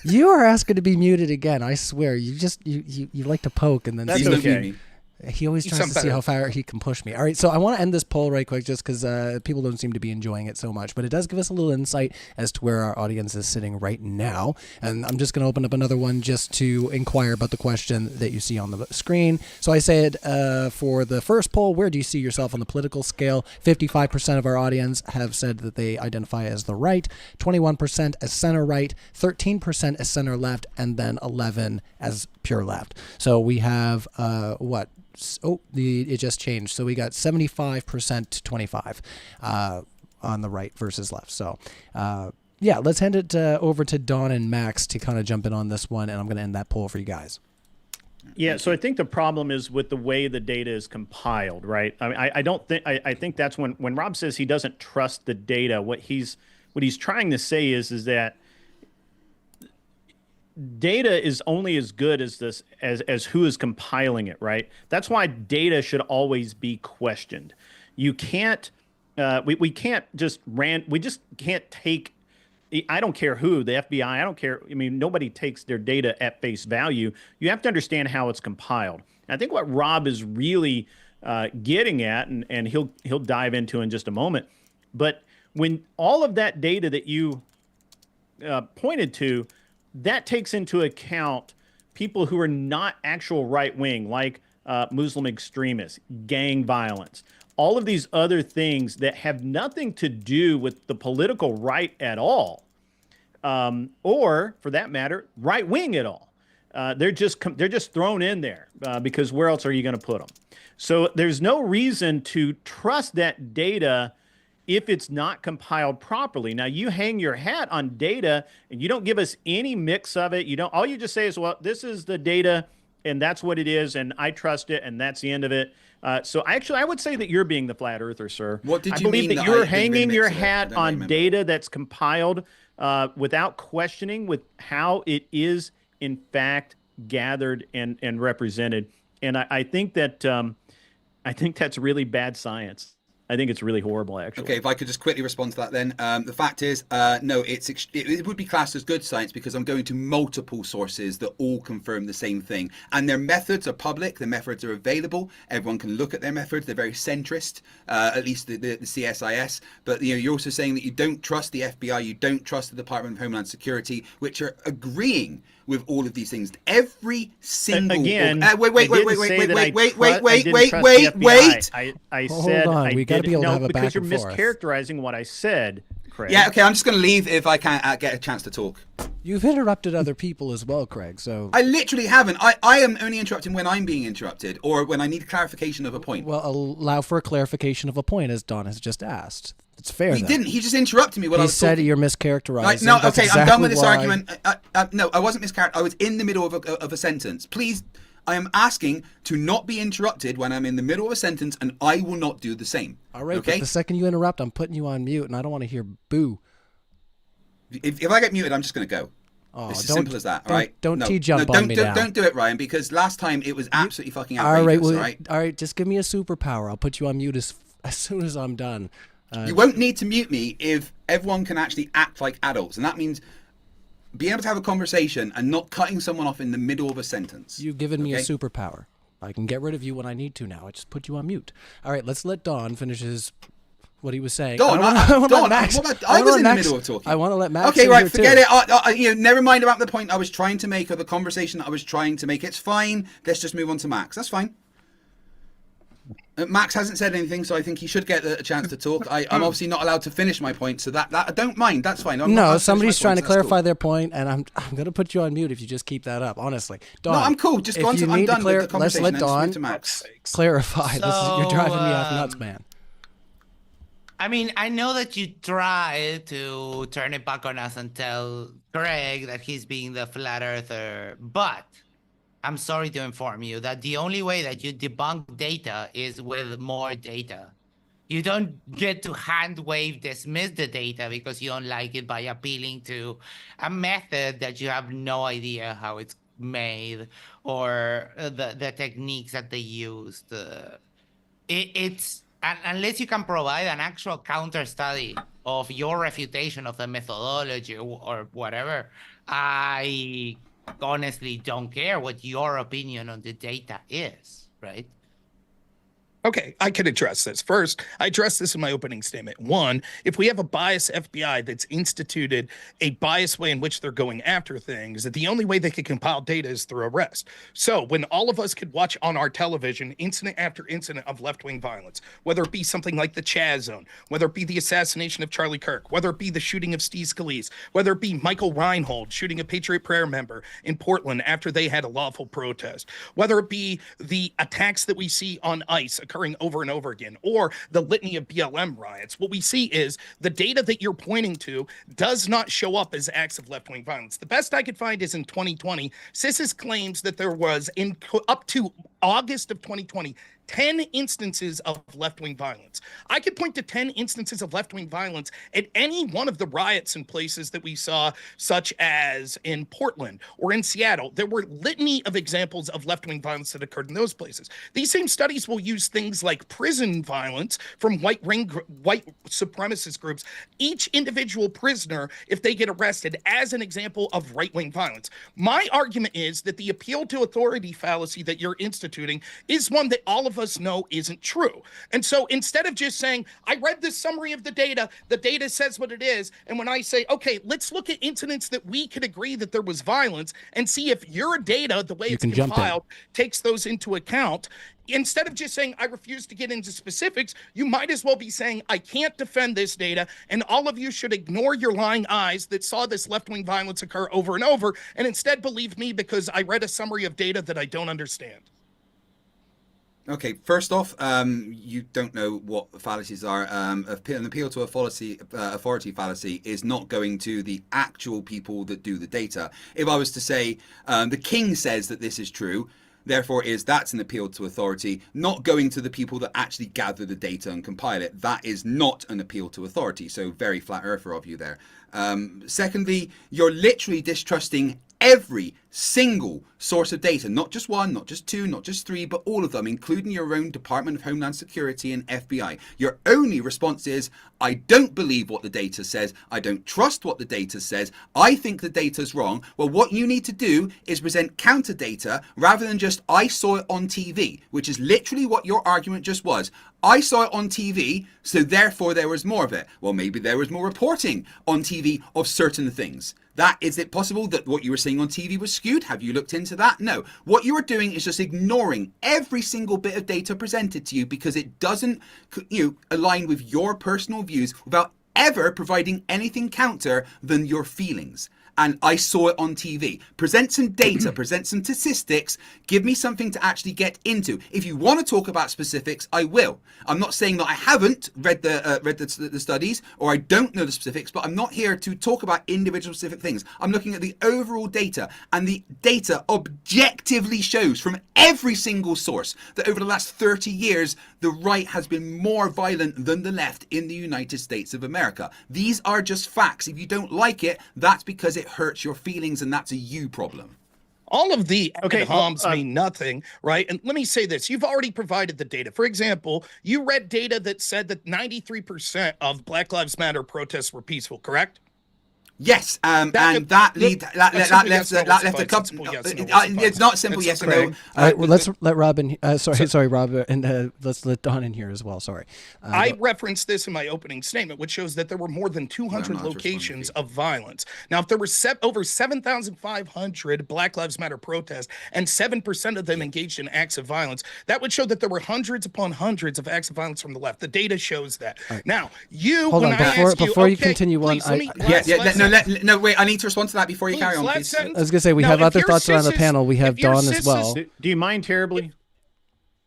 You are asking to be muted again. I swear. You like to poke and then That's see if okay. he always tries to see how far he can push me. All right, so I want to end this poll right quick just because people don't seem to be enjoying it so much. But it does give us a little insight as to where our audience is sitting right now. And I'm just going to open up another one just to inquire about the question that you see on the screen. So I said for the first poll, where do you see yourself on the political scale? 55% of our audience have said that they identify as the right, 21% as center right, 13% as center left, and then 11 as pure left. So we have what? It just changed. So we got 75% to 25 on the right versus left. So yeah, let's hand it over to Don and Max to kind of jump in on this one, and I'm going to end that poll for you guys. Yeah, so I think the problem is with the way the data is compiled, right? I mean, I don't think I think that's when Rob says he doesn't trust the data. What he's trying to say is that data is only as good as who is compiling it, right? That's why data should always be questioned. You can't we can't just we just can't take, I don't care who, the FBI, I don't care. I mean, nobody takes their data at face value. You have to understand how it's compiled. And I think what Rob is really getting at, and he'll dive into in just a moment, but when all of that data that you pointed to, that takes into account people who are not actual right-wing, like Muslim extremists, gang violence, all of these other things that have nothing to do with the political right at all, or, for that matter, right-wing at all. They're just thrown in there because where else are you going to put them? So there's no reason to trust that data if it's not compiled properly. Now, you hang your hat on data and you don't give us any mix of it. All you just say is, well, this is the data and that's what it is, and I trust it, and that's the end of it. So actually, I would say that you're being the flat earther, sir. What did you I believe mean that that you're I didn't hanging remix your it? hat on data that's compiled without questioning with how it is in fact gathered and represented. And I think that that's really bad science. I think it's really horrible, actually. Okay, if I could just quickly respond to that then. The fact is, no, it would be classed as good science because I'm going to multiple sources that all confirm the same thing. And their methods are public, their methods are available. Everyone can look at their methods. They're very centrist, at least the CSIS. But you're also saying that you don't trust the FBI, you don't trust the Department of Homeland Security, which are agreeing with all of these things. Every single again. Wait. I said Hold on, we gotta be able to have a because back you're and forth. mischaracterizing what I said, Craig. Yeah, okay, I'm just going to leave if I can't get a chance to talk. You've interrupted other people as well, Craig. So I literally haven't. I am only interrupting when I'm being interrupted or when I need clarification of a point. well, allow for a clarification of a point, as Don has just asked. It's fair. He then. didn't. He just interrupted me while I He was said talking. you're mischaracterizing. Right, no, That's okay, I'm done with this exactly argument. why- No, I wasn't mischaracterizing. I was in the middle of a sentence. Please, I am asking to not be interrupted when I'm in the middle of a sentence, and I will not do the same. All right, okay? but the second you interrupt, I'm putting you on mute, and I don't want to hear boo. If I get muted, I'm just going to go. Oh, It's as don't- simple as that, don't- all right? don't No, T-jump no, on don't, me don't, now. Don't do it, Ryan, because last time it was absolutely fucking All outrageous, right, all right. Just give me a superpower. I'll put you on mute as soon as I'm done. You won't need to mute me if everyone can actually act like adults, and that means being able to have a conversation and not cutting someone off in the middle of a sentence. You've given me a Okay? superpower. I can get rid of you when I need to now. I just put you on mute. All right, let's let Don finish what he was saying. Don, I want to Don, let Max. what about- I was in the Max, middle of talking. I want to let Max. Okay, in right, here forget too. it. You know, never mind about the point I was trying to make or the conversation that I was trying to make. It's fine. Let's just move on to Max. That's fine. Max hasn't said anything, so I think he should get a chance to talk. I'm obviously not allowed to finish my point, so that I don't mind. That's fine. I'm not allowed No, to finish somebody's my trying to points, that's clarify cool. their point, and I'm going to put you on mute if you just keep that up. Honestly, Don. No, I'm cool. Just if go on you to. I'm need done with the let's conversation. let and just move Don to Max. clarify. You're driving me off So, nuts, man. I mean, I know that you try to turn it back on us and tell Greg that he's being the flat earther, but I'm sorry to inform you that the only way that you debunk data is with more data. You don't get to hand wave dismiss the data because you don't like it by appealing to a method that you have no idea how it's made or the techniques that they used. It's unless you can provide an actual counter study of your refutation of the methodology or whatever, I honestly don't care what your opinion on the data is, right? Okay, I can address this. First, I addressed this in my opening statement. One, if we have a biased FBI that's instituted a biased way in which they're going after things, that the only way they can compile data is through arrest. So when all of us could watch on our television incident after incident of left-wing violence, whether it be something like the Chaz Zone, whether it be the assassination of Charlie Kirk, whether it be the shooting of Steve Scalise, whether it be Michael Reinhold shooting a Patriot Prayer member in Portland after they had a lawful protest, whether it be the attacks that we see on ICE occurring over and over again, or the litany of BLM riots, what we see is the data that you're pointing to does not show up as acts of left-wing violence. The best I could find is in 2020, CISIS claims that there was, up to August of 2020, 10 instances of left-wing violence. I could point to 10 instances of left-wing violence at any one of the riots in places that we saw, such as in Portland or in Seattle. There were litany of examples of left-wing violence that occurred in those places. These same studies will use things like prison violence from white supremacist groups, each individual prisoner, if they get arrested, as an example of right-wing violence. My argument is that the appeal to authority fallacy that you're instituting is one that all of us know isn't true. And so instead of just saying, I read this summary of the data says what it is, and when I say, okay, let's look at incidents that we could agree that there was violence and see if your data, the way it's compiled, takes those into account, instead of just saying, I refuse to get into specifics, you might as well be saying, I can't defend this data, and all of you should ignore your lying eyes that saw this left-wing violence occur over and over, and instead believe me because I read a summary of data that I don't understand. Okay, first off, you don't know what fallacies are. An appeal to authority fallacy is not going to the actual people that do the data. If I was to say, the king says that this is true, therefore that's an appeal to authority, not going to the people that actually gather the data and compile it. That is not an appeal to authority. So very flat earther of you there. Secondly, you're literally distrusting every single source of data, not just one, not just two, not just three, but all of them, including your own Department of Homeland Security and FBI. Your only response is, I don't believe what the data says. I don't trust what the data says. I think the data's wrong. Well, what you need to do is present counter data rather than just, I saw it on TV, which is literally what your argument just was. I saw it on TV, so therefore there was more of it. Well, maybe there was more reporting on TV of certain things. Is it possible that what you were seeing on TV was skewed? Have you looked into that? No. What you are doing is just ignoring every single bit of data presented to you because it doesn't align with your personal views without ever providing anything counter than your feelings. And I saw it on TV. Present some data, present some statistics, give me something to actually get into. If you want to talk about specifics, I will. I'm not saying that I haven't read the studies or I don't know the specifics, but I'm not here to talk about individual specific things. I'm looking at the overall data, and the data objectively shows from every single source that over the last 30 years, the right has been more violent than the left in the United States of America. These are just facts. If you don't like it, that's because it hurts your feelings, and that's a you problem. All of the harms mean nothing, right? And let me say this. You've already provided the data. For example, you read data that said that 93% of Black Lives Matter protests were peaceful, correct? Yes, and that left a couple. It's not simple yes or no. All right, well, let's let Rob in. Sorry, Rob, and let's let Don in here as well. Sorry. I referenced this in my opening statement, which shows that there were more than 200 locations of violence. Now, if there were over 7,500 Black Lives Matter protests and 7% of them engaged in acts of violence, that would show that there were hundreds upon hundreds of acts of violence from the left. The data shows that. Right. Now, hold on before you continue on. No, wait. I need to respond to that before you carry on, please. I was gonna say we have other thoughts around the panel. We have Dawn as well. Do you mind terribly?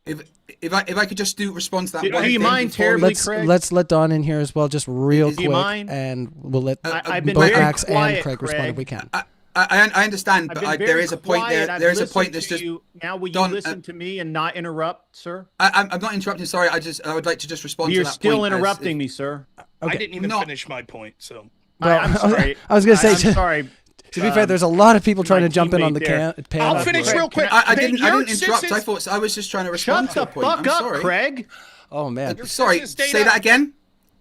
If I could just respond to that. Do you mind terribly, Craig? Let's let Dawn in here as well, just real quick, and we'll let both Max and Craig respond if we can. I understand, but there is a point there. There is a point that's just. Now, will you listen to me and not interrupt, sir? I'm not interrupting. Sorry, I would like to just respond to that. You're still interrupting me, sir. I didn't even finish my point, so. Well, I'm sorry. I was going to say, I'm sorry. To be fair, there's a lot of people trying to jump in on the panel. I'll finish real quick. I didn't interrupt. I thought I was just trying to respond to the point. Shut the fuck up, Craig. Oh, man. Sorry, say that again.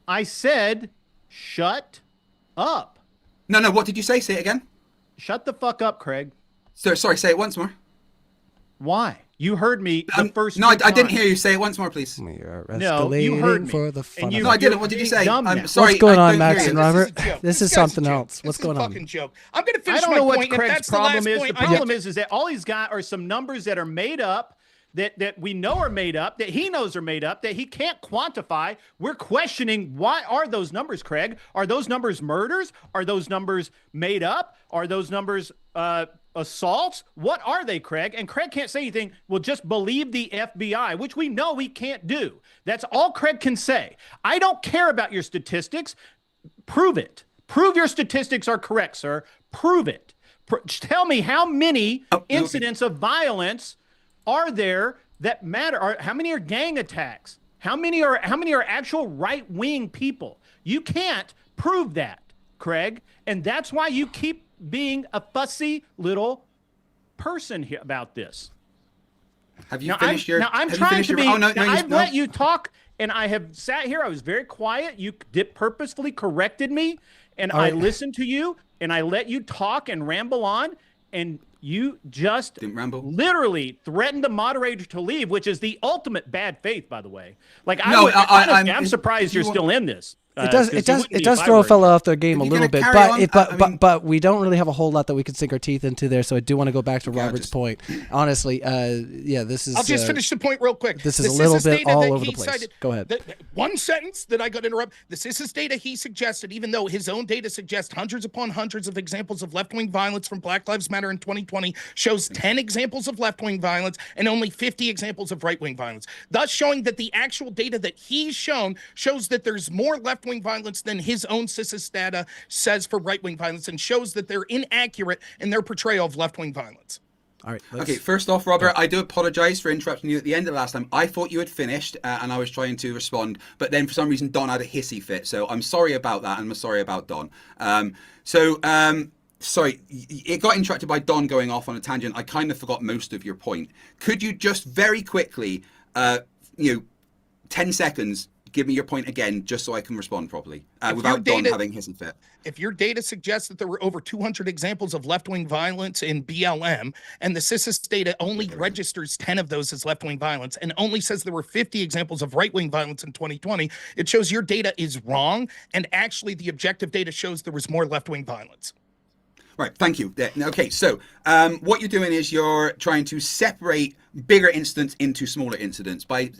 I said, shut up. No, what did you say? Say it again. Shut the fuck up, Craig. Sorry, say it once more. Why? You heard me the first No, I didn't hear you. Say it once more, please. We are no, you heard me. For the fun no, I didn't. What did you say? I'm sorry. What's going on, Max and Robert? This is something else. What's going on? Joke. I'm going to finish I don't know what point. Craig's problem is. The problem is that all he's got are some numbers that are made up, that we know are made up, that he knows are made up, that he can't quantify. We're questioning, why are those numbers, Craig? Are those numbers murders? Are those numbers made up? Are those numbers assaults? What are they, Craig? And Craig can't say anything. Well, just believe the FBI, which we know he can't do. That's all Craig can say. I don't care about your statistics. Prove it. Prove your statistics are correct, sir. Prove it. Tell me how many incidents of violence are there that matter? How many are gang attacks? How many are actual right-wing people? You can't prove that, Craig. And that's why you keep being a fussy little person here about this. Have you finished your? Now I'm trying to be. I've let you talk, and I have sat here. I was very quiet. You purposefully corrected me, and I listened to you, and I let you talk and ramble on, and you just literally threatened the moderator to leave, which is the ultimate bad faith, by the way. Like, I'm surprised you're still in this. It does throw a fella off their game a little bit, but we don't really have a whole lot that we can sink our teeth into there. So I do want to go back to Robert's point. Honestly, this is. I'll just finish the point real quick. This is a little bit all over the place. Go ahead. One sentence that I got to interrupt. This is data he suggested, even though his own data suggests hundreds upon hundreds of examples of left-wing violence from Black Lives Matter in 2020, shows 10 examples of left-wing violence and only 50 examples of right-wing violence, thus showing that the actual data that he's shown shows that there's more left-wing violence than his own CISIS data says for right-wing violence, and shows that they're inaccurate in their portrayal of left-wing violence. All right. Okay, first off, Robert, I do apologize for interrupting you at the end of last time. I thought you had finished and I was trying to respond, but then for some reason Don had a hissy fit. So I'm sorry about that, and I'm sorry about Don. Sorry, it got interrupted by Don going off on a tangent. I kind of forgot most of your point. Could you just very quickly, 10 seconds, give me your point again, just so I can respond properly, without Don having hissy fit? If your data suggests that there were over 200 examples of left-wing violence in BLM, and the CISIS data only registers 10 of those as left-wing violence, and only says there were 50 examples of right-wing violence in 2020, it shows your data is wrong, and actually the objective data shows there was more left-wing violence. Right, thank you. Okay, so what you're doing is you're trying to separate bigger incidents into smaller incidents by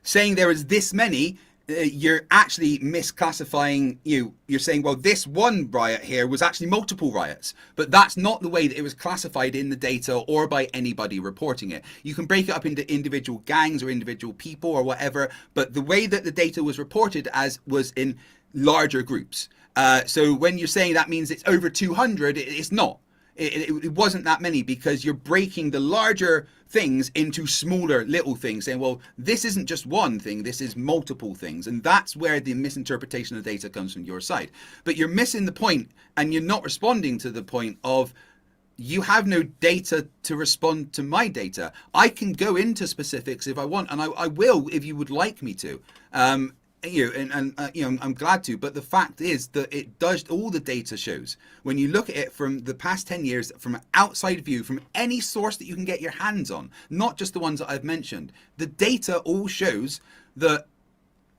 saying there is this many. You're actually misclassifying. You're saying, well, this one riot here was actually multiple riots, but that's not the way that it was classified in the data or by anybody reporting it. You can break it up into individual gangs or individual people or whatever, but the way that the data was reported as was in larger groups. So when you're saying that means it's over 200, it's not. It wasn't that many, because you're breaking the larger things into smaller little things, saying, well, this isn't just one thing, this is multiple things. And that's where the misinterpretation of data comes from your side. But you're missing the point, and you're not responding to the point of, you have no data to respond to my data. I can go into specifics if I want, and I will if you would like me to. I'm glad to. But the fact is that it does. All the data shows when you look at it from the past 10 years, from an outside view, from any source that you can get your hands on, not just the ones that I've mentioned. The data all shows that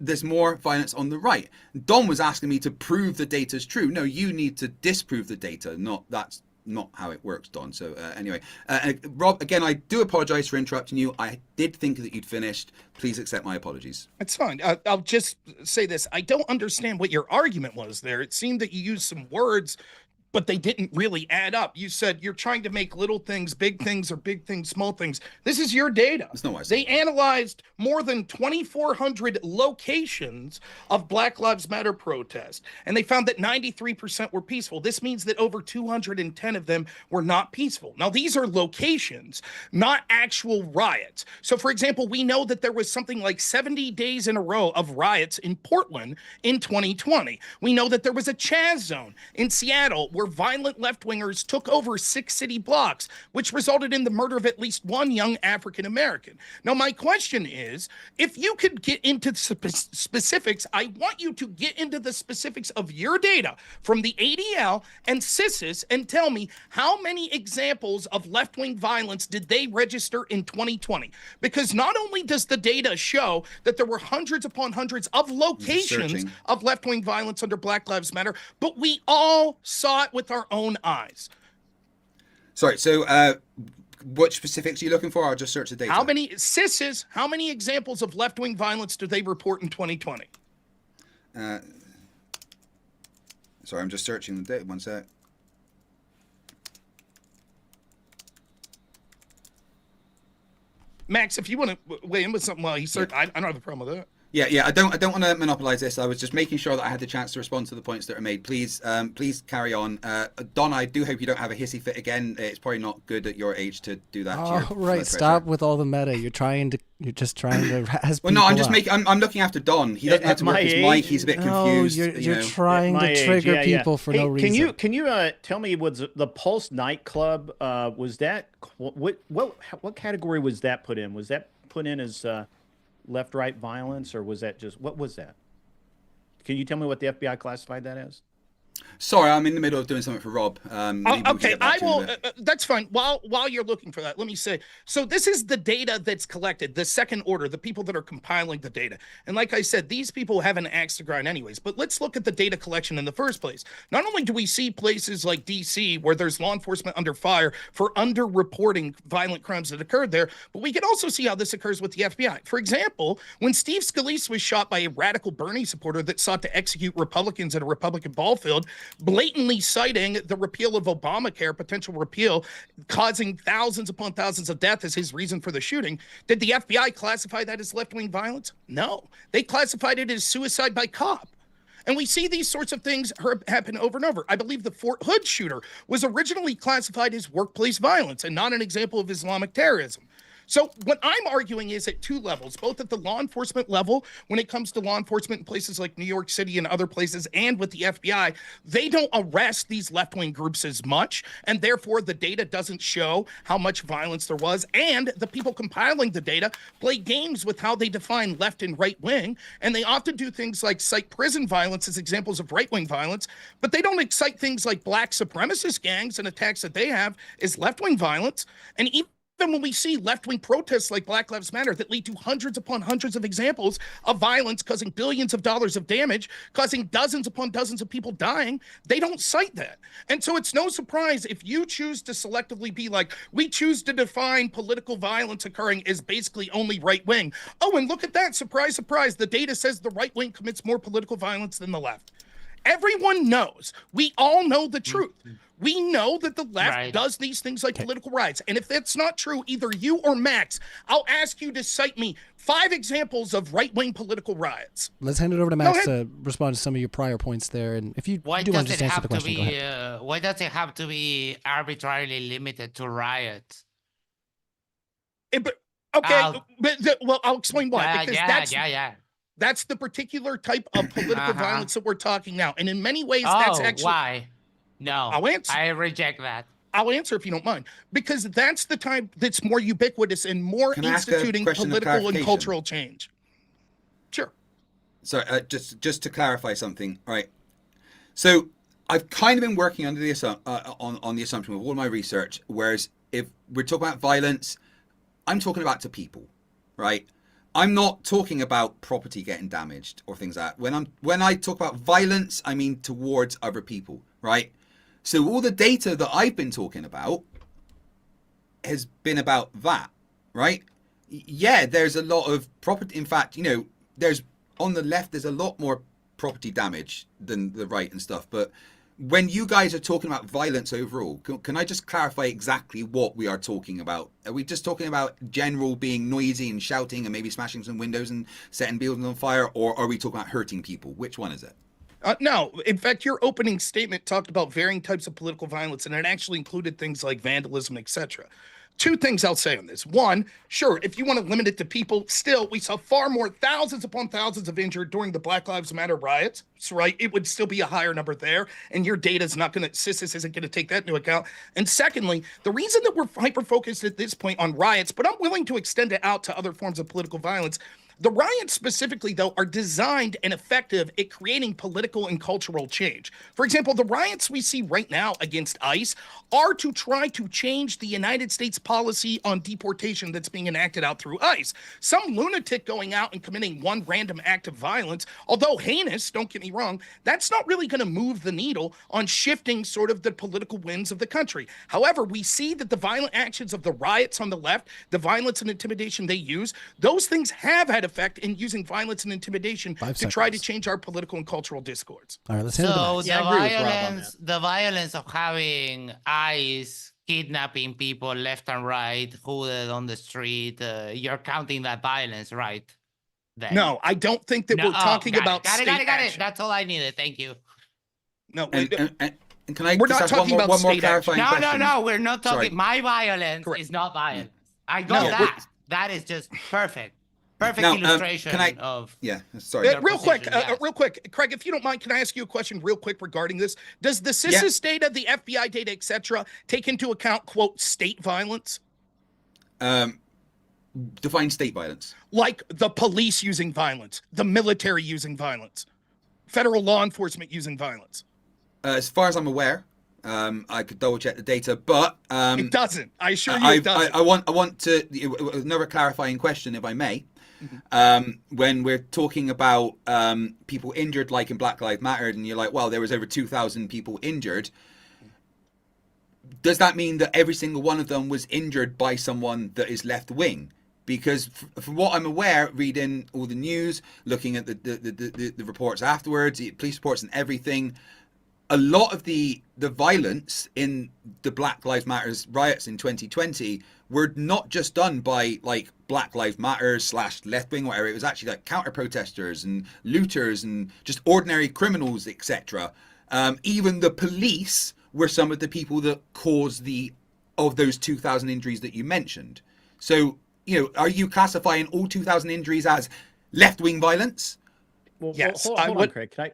there's more violence on the right. Don was asking me to prove the data's true. No, you need to disprove the data. That's not how it works, Don. So anyway, Rob, again, I do apologize for interrupting you. I did think that you'd finished. Please accept my apologies. It's fine. I'll just say this. I don't understand what your argument was there. It seemed that you used some words, but they didn't really add up. You said you're trying to make little things big things, or big things small things. This is your data. It's not what I said. They analyzed more than 2,400 locations of Black Lives Matter protests, and they found that 93% were peaceful. This means that over 210 of them were not peaceful. Now, these are locations, not actual riots. So, for example, we know that there was something like 70 days in a row of riots in Portland in 2020. We know that there was a Chaz zone in Seattle where violent left-wingers took over 6 city blocks, which resulted in the murder of at least one young African American. Now, my question is, if you could get into specifics, I want you to get into the specifics of your data from the ADL and CISIS and tell me how many examples of left-wing violence did they register in 2020? Because not only does the data show that there were hundreds upon hundreds of locations of left-wing violence under Black Lives Matter, but we all saw it with our own eyes. Sorry, so what specifics are you looking for? I'll just search the data. How many examples of left-wing violence do they report in 2020? Sorry, I'm just searching the data. One sec. Max, if you want to weigh in with something while he's searching, I don't have a problem with that. Yeah. I don't want to monopolize this. I was just making sure that I had the chance to respond to the points that are made. Please carry on. Don, I do hope you don't have a hissy fit again. It's probably not good at your age to do that. Oh, right. Stop with all the meta. You're just trying to razz Well, no, I'm just up. I'm looking after Don. He doesn't have to work his mic. He's a bit confused. You're trying to trigger people for no reason. Can you tell me, was the Pulse nightclub? Was that what category was that put in? Was that put in as left-right violence, or was that just, what was that? Can you tell me what the FBI classified that as? Sorry, I'm in the middle of doing something for Rob. Okay, I will. That's fine. While you're looking for that, let me say. So this is the data that's collected, the second order, the people that are compiling the data. And like I said, these people have an axe to grind anyways. But let's look at the data collection in the first place. Not only do we see places like D.C. where there's law enforcement under fire for underreporting violent crimes that occurred there, but we can also see how this occurs with the FBI. For example, when Steve Scalise was shot by a radical Bernie supporter that sought to execute Republicans at a Republican ball field, blatantly citing the repeal of Obamacare, potential repeal, causing thousands upon thousands of deaths as his reason for the shooting. Did the FBI classify that as left-wing violence? No. They classified it as suicide by cop. And we see these sorts of things happen over and over. I believe the Fort Hood shooter was originally classified as workplace violence and not an example of Islamic terrorism. So what I'm arguing is at two levels, both at the law enforcement level, when it comes to law enforcement in places like New York City and other places, and with the FBI, they don't arrest these left-wing groups as much, and therefore the data doesn't show how much violence there was, and the people compiling the data play games with how they define left and right wing, and they often do things like cite prison violence as examples of right-wing violence, but they don't cite things like black supremacist gangs and attacks that they have as left-wing violence, and even when we see left-wing protests like Black Lives Matter that lead to hundreds upon hundreds of examples of violence causing billions of dollars of damage, causing dozens upon dozens of people dying, they don't cite that. And so it's no surprise if you choose to selectively be like, we choose to define political violence occurring as basically only right-wing. Oh, and look at that. Surprise, surprise. The data says the right wing commits more political violence than the left. Everyone knows. We all know the truth. We know that the left does these things like political riots. And if that's not true, either you or Max, I'll ask you to cite me 5 examples of right-wing political riots. Let's hand it over to Max to respond to some of your prior points there. And if you do want to just answer the question, go ahead. Why does it have to be arbitrarily limited to riots? I'll explain why. That's the particular type of political violence that we're talking now. And in many ways, that's actually... why? No, I'll answer. I reject that. I'll answer if you don't mind, because that's the time that's more ubiquitous and more instituting political and cultural change. Sure. sorry, just to clarify something, right? So I've kind of been working under the on the assumption with all my research, whereas if we're talking about violence, I'm talking about to people, right? I'm not talking about property getting damaged or things like that. When I talk about violence, I mean towards other people, right? So all the data that I've been talking about has been about that, right? Yeah, there's a lot of property. In fact, there's on the left, there's a lot more property damage than the right and stuff. But when you guys are talking about violence overall, can I just clarify exactly what we are talking about? Are we just talking about general being noisy and shouting and maybe smashing some windows and setting buildings on fire? Or are we talking about hurting people? Which one is it? No, in fact, your opening statement talked about varying types of political violence, and it actually included things like vandalism, etc. Two things I'll say on this. One, sure, if you want to limit it to people, still, we saw far more, thousands upon thousands of injured during the Black Lives Matter riots. So, right, it would still be a higher number there, and your data is not going to, CISIS isn't going to take that into account. And secondly, the reason that we're hyper-focused at this point on riots, but I'm willing to extend it out to other forms of political violence, the riots specifically, though, are designed and effective at creating political and cultural change. For example, the riots we see right now against ICE are to try to change the United States policy on deportation that's being enacted out through ICE. Some lunatic going out and committing one random act of violence, although heinous, don't get me wrong, that's not really going to move the needle on shifting sort of the political winds of the country. However, we see that the violent actions of the riots on the left, the violence and intimidation they use, those things have had effect in using violence and intimidation to try to change our political and cultural discourse. All right, let's handle So the Yeah, the violence of having ICE kidnapping people left and right, hooded on the street, you're counting that violence, right? Then. No, I don't think that we're talking about got state it. action. That's all I needed. Thank you. No, And can I We're just not ask talking about one more state action. clarifying question? No, we're not talking. Sorry. My violence Correct. is not violence. I got No, that. That is just perfect. Perfect Now, illustration of... Yeah, sorry. Real quick, Craig, if you don't mind, can I ask you a question real quick regarding this? Does the CISIS data, the FBI data, etc., take into account, quote, state violence? Define state violence. Like the police using violence, the military using violence, federal law enforcement using violence. As far as I'm aware, I could double check the data, but it doesn't. I assure you, it doesn't. I want to another clarifying question, if I may. When we're talking about people injured, like in Black Lives Matter, and you're like, well, there was over 2,000 people injured. Does that mean that every single one of them was injured by someone that is left wing? Because from what I'm aware, reading all the news, looking at the reports afterwards, the police reports and everything, a lot of the violence in the Black Lives Matter riots in 2020 were not just done by like Black Lives Matter / left wing, whatever. It was actually like counter protesters and looters and just ordinary criminals, etc. Even the police were some of the people that caused of those 2,000 injuries that you mentioned. So, are you classifying all 2,000 injuries as left wing violence? Well, yes. hold on, Craig. Can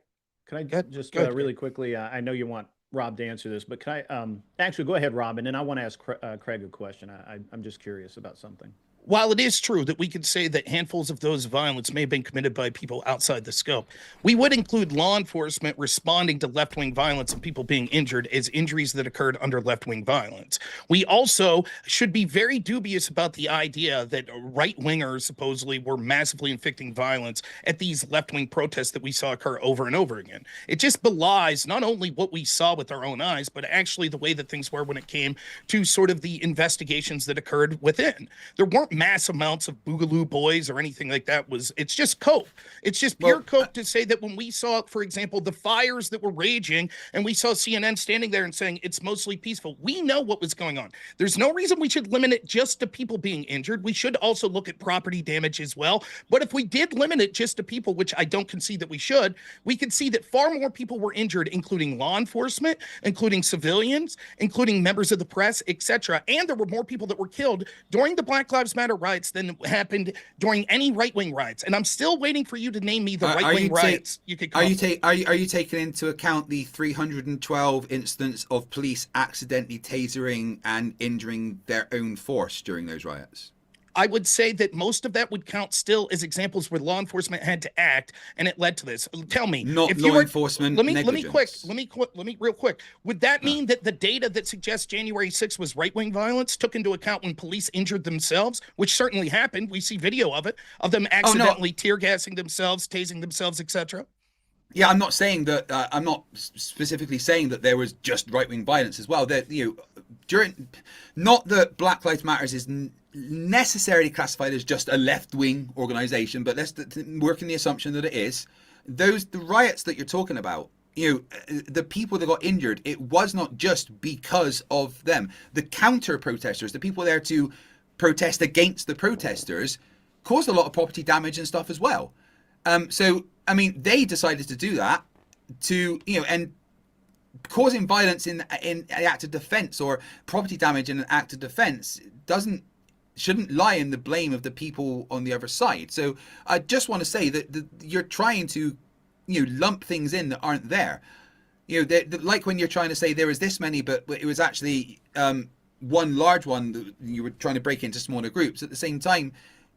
I just really quickly? I know you want Rob to answer this, but can I actually go ahead, Rob, and then I want to ask Craig a question. I'm just curious about something. While it is true that we could say that handfuls of those violence may have been committed by people outside the scope, we would include law enforcement responding to left-wing violence and people being injured as injuries that occurred under left-wing violence. We also should be very dubious about the idea that right-wingers supposedly were massively inflicting violence at these left-wing protests that we saw occur over and over again. It just belies not only what we saw with our own eyes, but actually the way that things were when it came to sort of the investigations that occurred within. There weren't mass amounts of Boogaloo Boys or anything like that. It's just cope. It's just pure cope to say that when we saw, for example, the fires that were raging and we saw CNN standing there and saying it's mostly peaceful, we know what was going on. There's no reason we should limit it just to people being injured. We should also look at property damage as well. But if we did limit it just to people, which I don't concede that we should, we could see that far more people were injured, including law enforcement, including civilians, including members of the press, etc. And there were more people that were killed during the Black Lives Matter riots than happened during any right-wing riots. And I'm still waiting for you to name me the right-wing riots you could call. Are you taking into account the 312 incidents of police accidentally tasering and injuring their own force during those riots? I would say that most of that would count still as examples where law enforcement had to act, and it led to this. Tell me, Not if law you were, enforcement let me negligence. real quick. Would that mean that the data that suggests January 6th was right-wing violence took into account when police injured themselves, which certainly happened? We see video of it, of them accidentally tear gassing themselves, tasing themselves, etc. Yeah, I'm not saying that. I'm not specifically saying that there was just right-wing violence as well. That not that Black Lives Matters is necessarily classified as just a left-wing organization, but let's work in the assumption that it is. The riots that you're talking about, the people that got injured, it was not just because of them. The counter protesters, the people there to protest against the protesters, caused a lot of property damage and stuff as well. So, I mean, they decided to do that and causing violence in an act of defense or property damage in an act of defense shouldn't lie in the blame of the people on the other side. So I just want to say that you're trying to, lump things in that aren't there. Like when you're trying to say there was this many, but it was actually one large one that you were trying to break into smaller groups. At the same time,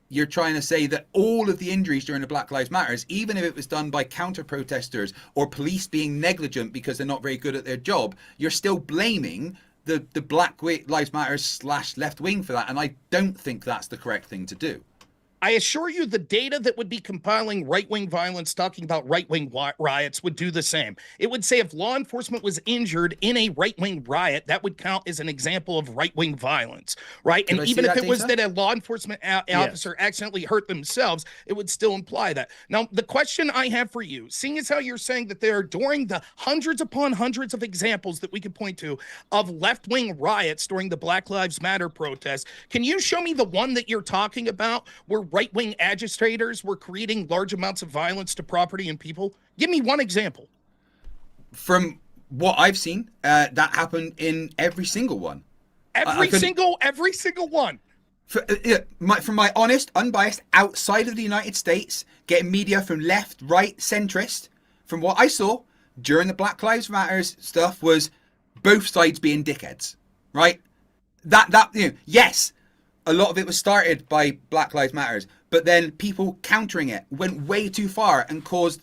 you're trying to say that all of the injuries during the Black Lives Matters, even if it was done by counter-protesters or police being negligent because they're not very good at their job, you're still blaming the Black Lives Matters / left wing for that. And I don't think that's the correct thing to do. I assure you the data that would be compiling right-wing violence, talking about right-wing riots, would do the same. It would say if law enforcement was injured in a right-wing riot, that would count as an example of right-wing violence, right? And even if it was that a law enforcement officer accidentally hurt themselves, it would still imply that. Now, the question I have for you, seeing as how you're saying that there are, during the hundreds upon hundreds of examples that we could point to of left-wing riots during the Black Lives Matter protests, can you show me the one that you're talking about where right-wing agitators were creating large amounts of violence to property and people? Give me one example. From what I've seen, that happened in every single one. Every single one. From my honest, unbiased, outside of the United States, getting media from left, right, centrist, from what I saw during the Black Lives Matters stuff was both sides being dickheads, right? Yes. A lot of it was started by Black Lives Matters, but then people countering it went way too far and caused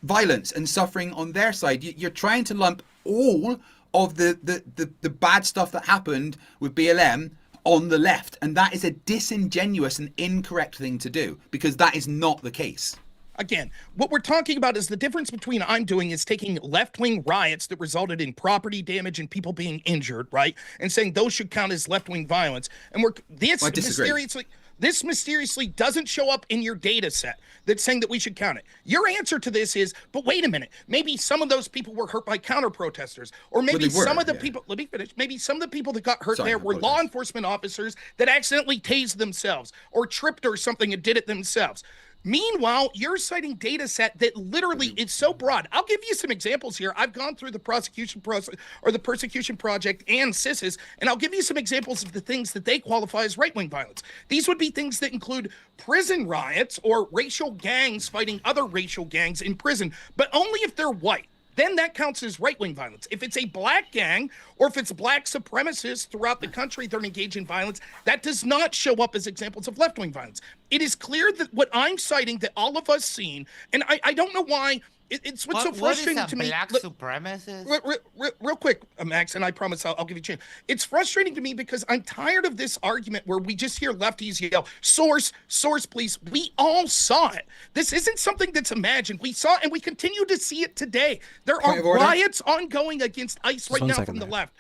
violence and suffering on their side. You're trying to lump all of the bad stuff that happened with BLM on the left, and that is a disingenuous and incorrect thing to do, because that is not the case. Again, what we're talking about is the difference between I'm doing is taking left-wing riots that resulted in property damage and people being injured, right? And saying those should count as left-wing violence. And this mysteriously doesn't show up in your data set that's saying that we should count it. Your answer to this is, but wait a minute, maybe some of those people were hurt by counter-protesters, or maybe some of the people, let me finish, maybe some of the people that got hurt were law enforcement officers that accidentally tased themselves or tripped or something and did it themselves. Meanwhile, you're citing data set that literally is so broad. I'll give you some examples here. I've gone through the prosecution process or the persecution project and CIS's, and I'll give you some examples of the things that they qualify as right-wing violence. These would be things that include prison riots or racial gangs fighting other racial gangs in prison, but only if they're white. Then that counts as right-wing violence. If it's a black gang or if it's black supremacists throughout the country that are engaged in violence, that does not show up as examples of left-wing violence. It is clear that what I'm citing that all of us seen, and I don't know why, it's what's so frustrating to me. Black supremacist? Real quick, Max, and I promise I'll give you a chance. It's frustrating to me because I'm tired of this argument where we just hear lefties yell, source, please. We all saw it. This isn't something that's imagined. We saw it, and we continue to see it today. There are riots ongoing against ICE right now from the left.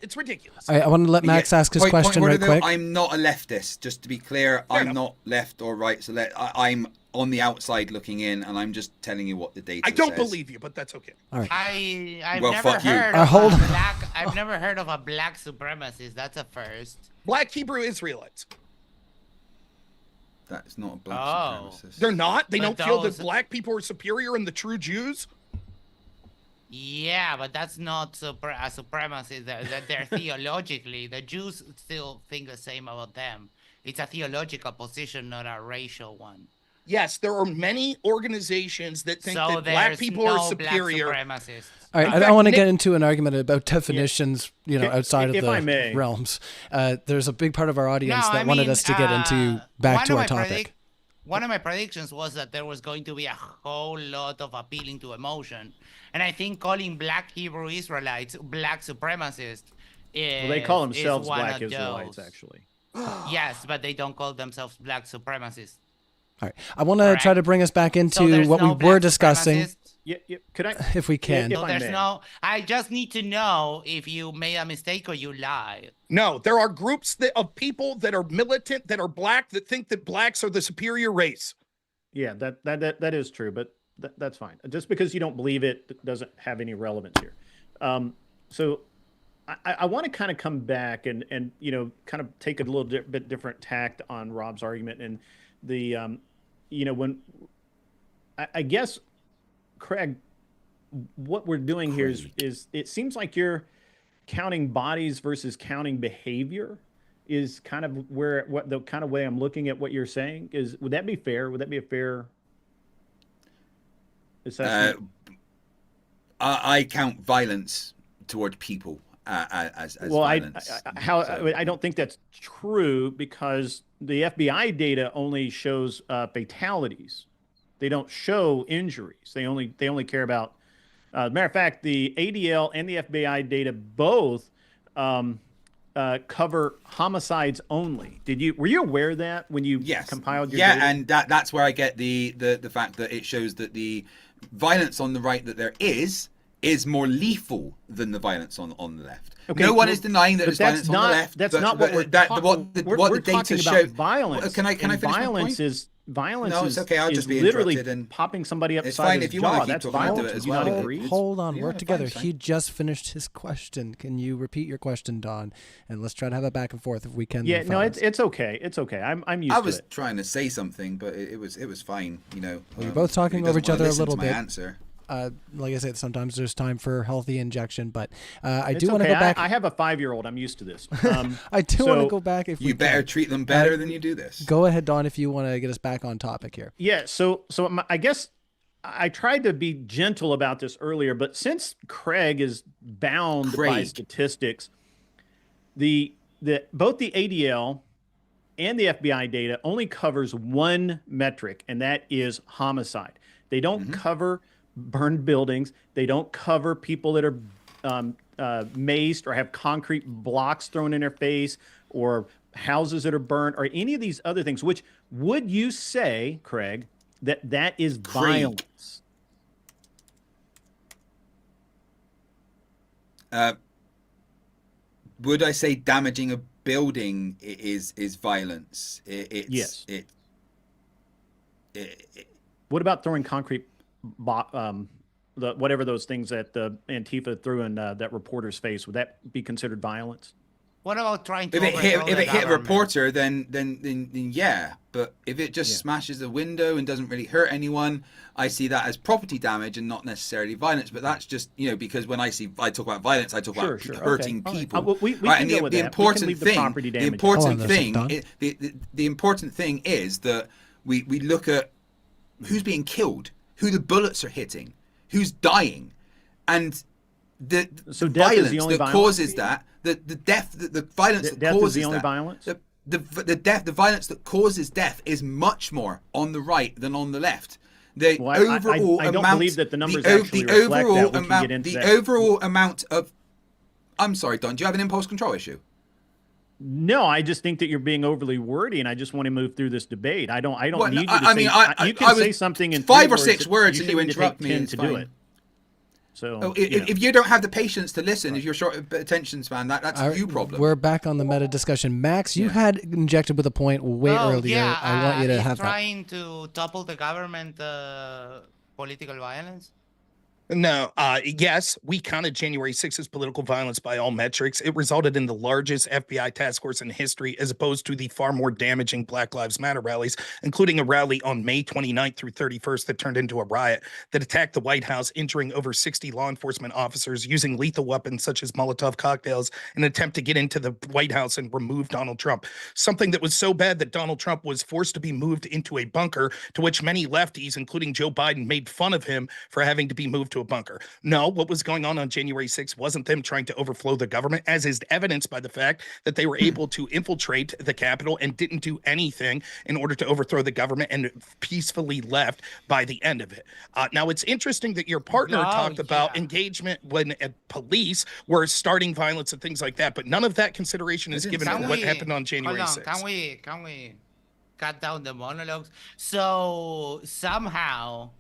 It's ridiculous. I want to let Max ask his question right quick. I'm not a leftist, just to be clear. I'm not left or right. So I'm on the outside looking in, and I'm just telling you what the data says. I don't believe you, but that's okay. All right. I've never heard of a black supremacist. That's a first. Black Hebrew Israelites. That's not a black supremacist. They're not? They don't feel that black people are superior than the true Jews? Yeah, but that's not a supremacist. They're theologically. The Jews still think the same about them. It's a theological position, not a racial one. Yes, there are many organizations that think that black people are superior. All right, In I fact, don't want to Nick- get into an argument about definitions, outside of if I the may. realms. There's a big part of our audience No, that I wanted mean, us to get into back one to of our my topic. One of my predictions was that there was going to be a whole lot of appealing to emotion. And I think calling black Hebrew Israelites black supremacists Well, they call is themselves one black of Israelites, those. actually. Yes, but they don't call themselves black supremacists. All right, I want to try to bring us back So into there's what no we were black discussing, supremacists. Yeah, could I? if we can. If So I there's may. no. I just need to know if you made a mistake or you lied. No, there are groups of people that are militant, that are black, that think that blacks are the superior race. Yeah, that is true, but that's fine. Just because you don't believe it doesn't have any relevance here. So I want to kind of come back and kind of take a little bit different tact on Rob's argument and the when I guess, Craig, what we're doing here is it seems like you're counting bodies versus counting behavior is kind of what the kind of way I'm looking at what you're saying is. Would that be fair? Would that be a fair assessment? I count violence toward people as violence. I don't think that's true because the FBI data only shows fatalities. They don't show injuries. They only care about. Matter of fact, the ADL and the FBI data both cover homicides only. Were you aware of that when you compiled your data? And that's where I get the fact that it shows that the violence on the right that there is more lethal than the violence on the left. Okay, no one is denying that there's that's violence on the left. That's not what we're talking. What we're the data talking show. about violence. Can I finish violence my point? Violence No, it's okay. I'll is just be literally interrupted and popping somebody it's upside fine his if you jaw. want to keep That's talking into violence. it as Do you not well. agree? Hold on, Yeah, work fine, together. fine. He just finished his question. Can you repeat your question, Don? And let's try to have a back and forth if we can. Yeah, no, it's okay. It's okay. I'm used I to was it. trying to say something, but it was fine. We're both talking over each other a little bit. Answer. Like I said, sometimes there's time for healthy injection, but I It's do want to okay. go back. I have a 5-year-old. I'm used to this. I do want to go back. If You we better can. treat them better than you do this. Go ahead, Don, if you want to get us back on topic here. Yeah, so I guess I tried to be gentle about this earlier, but since Craig is bound by statistics, both the ADL and the FBI data only covers one metric, and that is homicide. They don't cover burned buildings. They don't cover people that are maced or have concrete blocks thrown in their face or houses that are burned or any of these other things. Which would you say, Craig, that is violence? Would I say damaging a building is violence? Yes. What about throwing concrete, whatever those things that the Antifa threw in that reporter's face? Would that be considered violence? What about trying to If it hit a government? reporter, then yeah. But if it just smashes a window and doesn't really hurt anyone, I see that as property damage and not necessarily violence. But that's just because when I talk about violence, I talk about hurting people. Right. We right? can And go with the that. important We can leave thing, the property damage. the important thing is that we look at who's being killed, who the bullets are hitting, who's dying, and the violence that causes that. The violence that causes the only that. violence. The violence that causes death is much more on the right than on the left. I don't believe that the numbers actually reflect that. We can get into that. Overall amount of. I'm sorry, Don. Do you have an impulse control issue? No, I just think that you're being overly wordy, and I just want to move through this debate. I don't Well, need you to I say. mean, You can say something in 5 or 3 6 words, and you shouldn't interrupt take me. 10 It's to fine. do it. So if you don't have the patience to listen, if you're short of attention span, that's a you problem. We're back on the meta discussion. Max, you had injected with a point way earlier. Yeah, I want you to have that. trying to topple the government political violence. No, yes, we counted January 6th political violence by all metrics. It resulted in the largest FBI task force in history, as opposed to the far more damaging Black Lives Matter rallies, including a rally on May 29th through 31st that turned into a riot that attacked the White House, injuring over 60 law enforcement officers using lethal weapons such as Molotov cocktails in an attempt to get into the White House and remove Donald Trump. Something that was so bad that Donald Trump was forced to be moved into a bunker, to which many lefties, including Joe Biden, made fun of him for having to be moved to a bunker. No, what was going on January 6th wasn't them trying to overthrow the government, as is evidenced by the fact that they were able to infiltrate the Capitol and didn't do anything in order to overthrow the government and peacefully left by the end of it. Now, it's interesting that your partner talked about engagement when police were starting violence and things like that, but none of that consideration is given for what happened on January 6th. Can we cut down the monologues? So somehow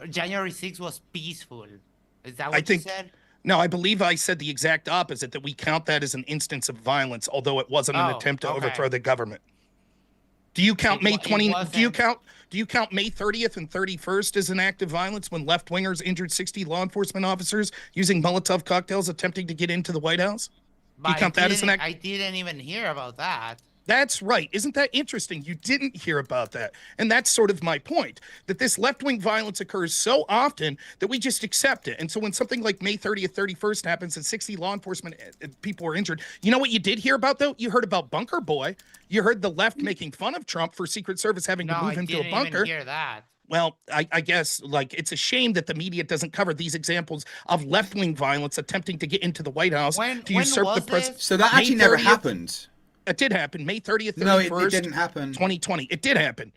January 6th was peaceful. Is that what you said? No, I believe I said the exact opposite, that we count that as an instance of violence, although it wasn't an attempt to overthrow the government. Do you count May 20th? Do you count May 30th and 31st as an act of violence when left-wingers injured 60 law enforcement officers using Molotov cocktails attempting to get into the White House? Do you count that as an act? I didn't even hear about that. That's right. Isn't that interesting? You didn't hear about that. And that's sort of my point, that this left-wing violence occurs so often that we just accept it. And so when something like May 30th, 31st happens and 60 law enforcement people are injured, you know what you did hear about, though? You heard about Bunker Boy. You heard the left making fun of Trump for Secret Service having to move him to a bunker. No, I didn't even hear that. Well, I guess, like, it's a shame that the media doesn't cover these examples of left-wing violence attempting to get into the White House to usurp the president. So that actually never happened. It did happen. May 30th, 31st. No, it didn't happen. 2020. It did happen.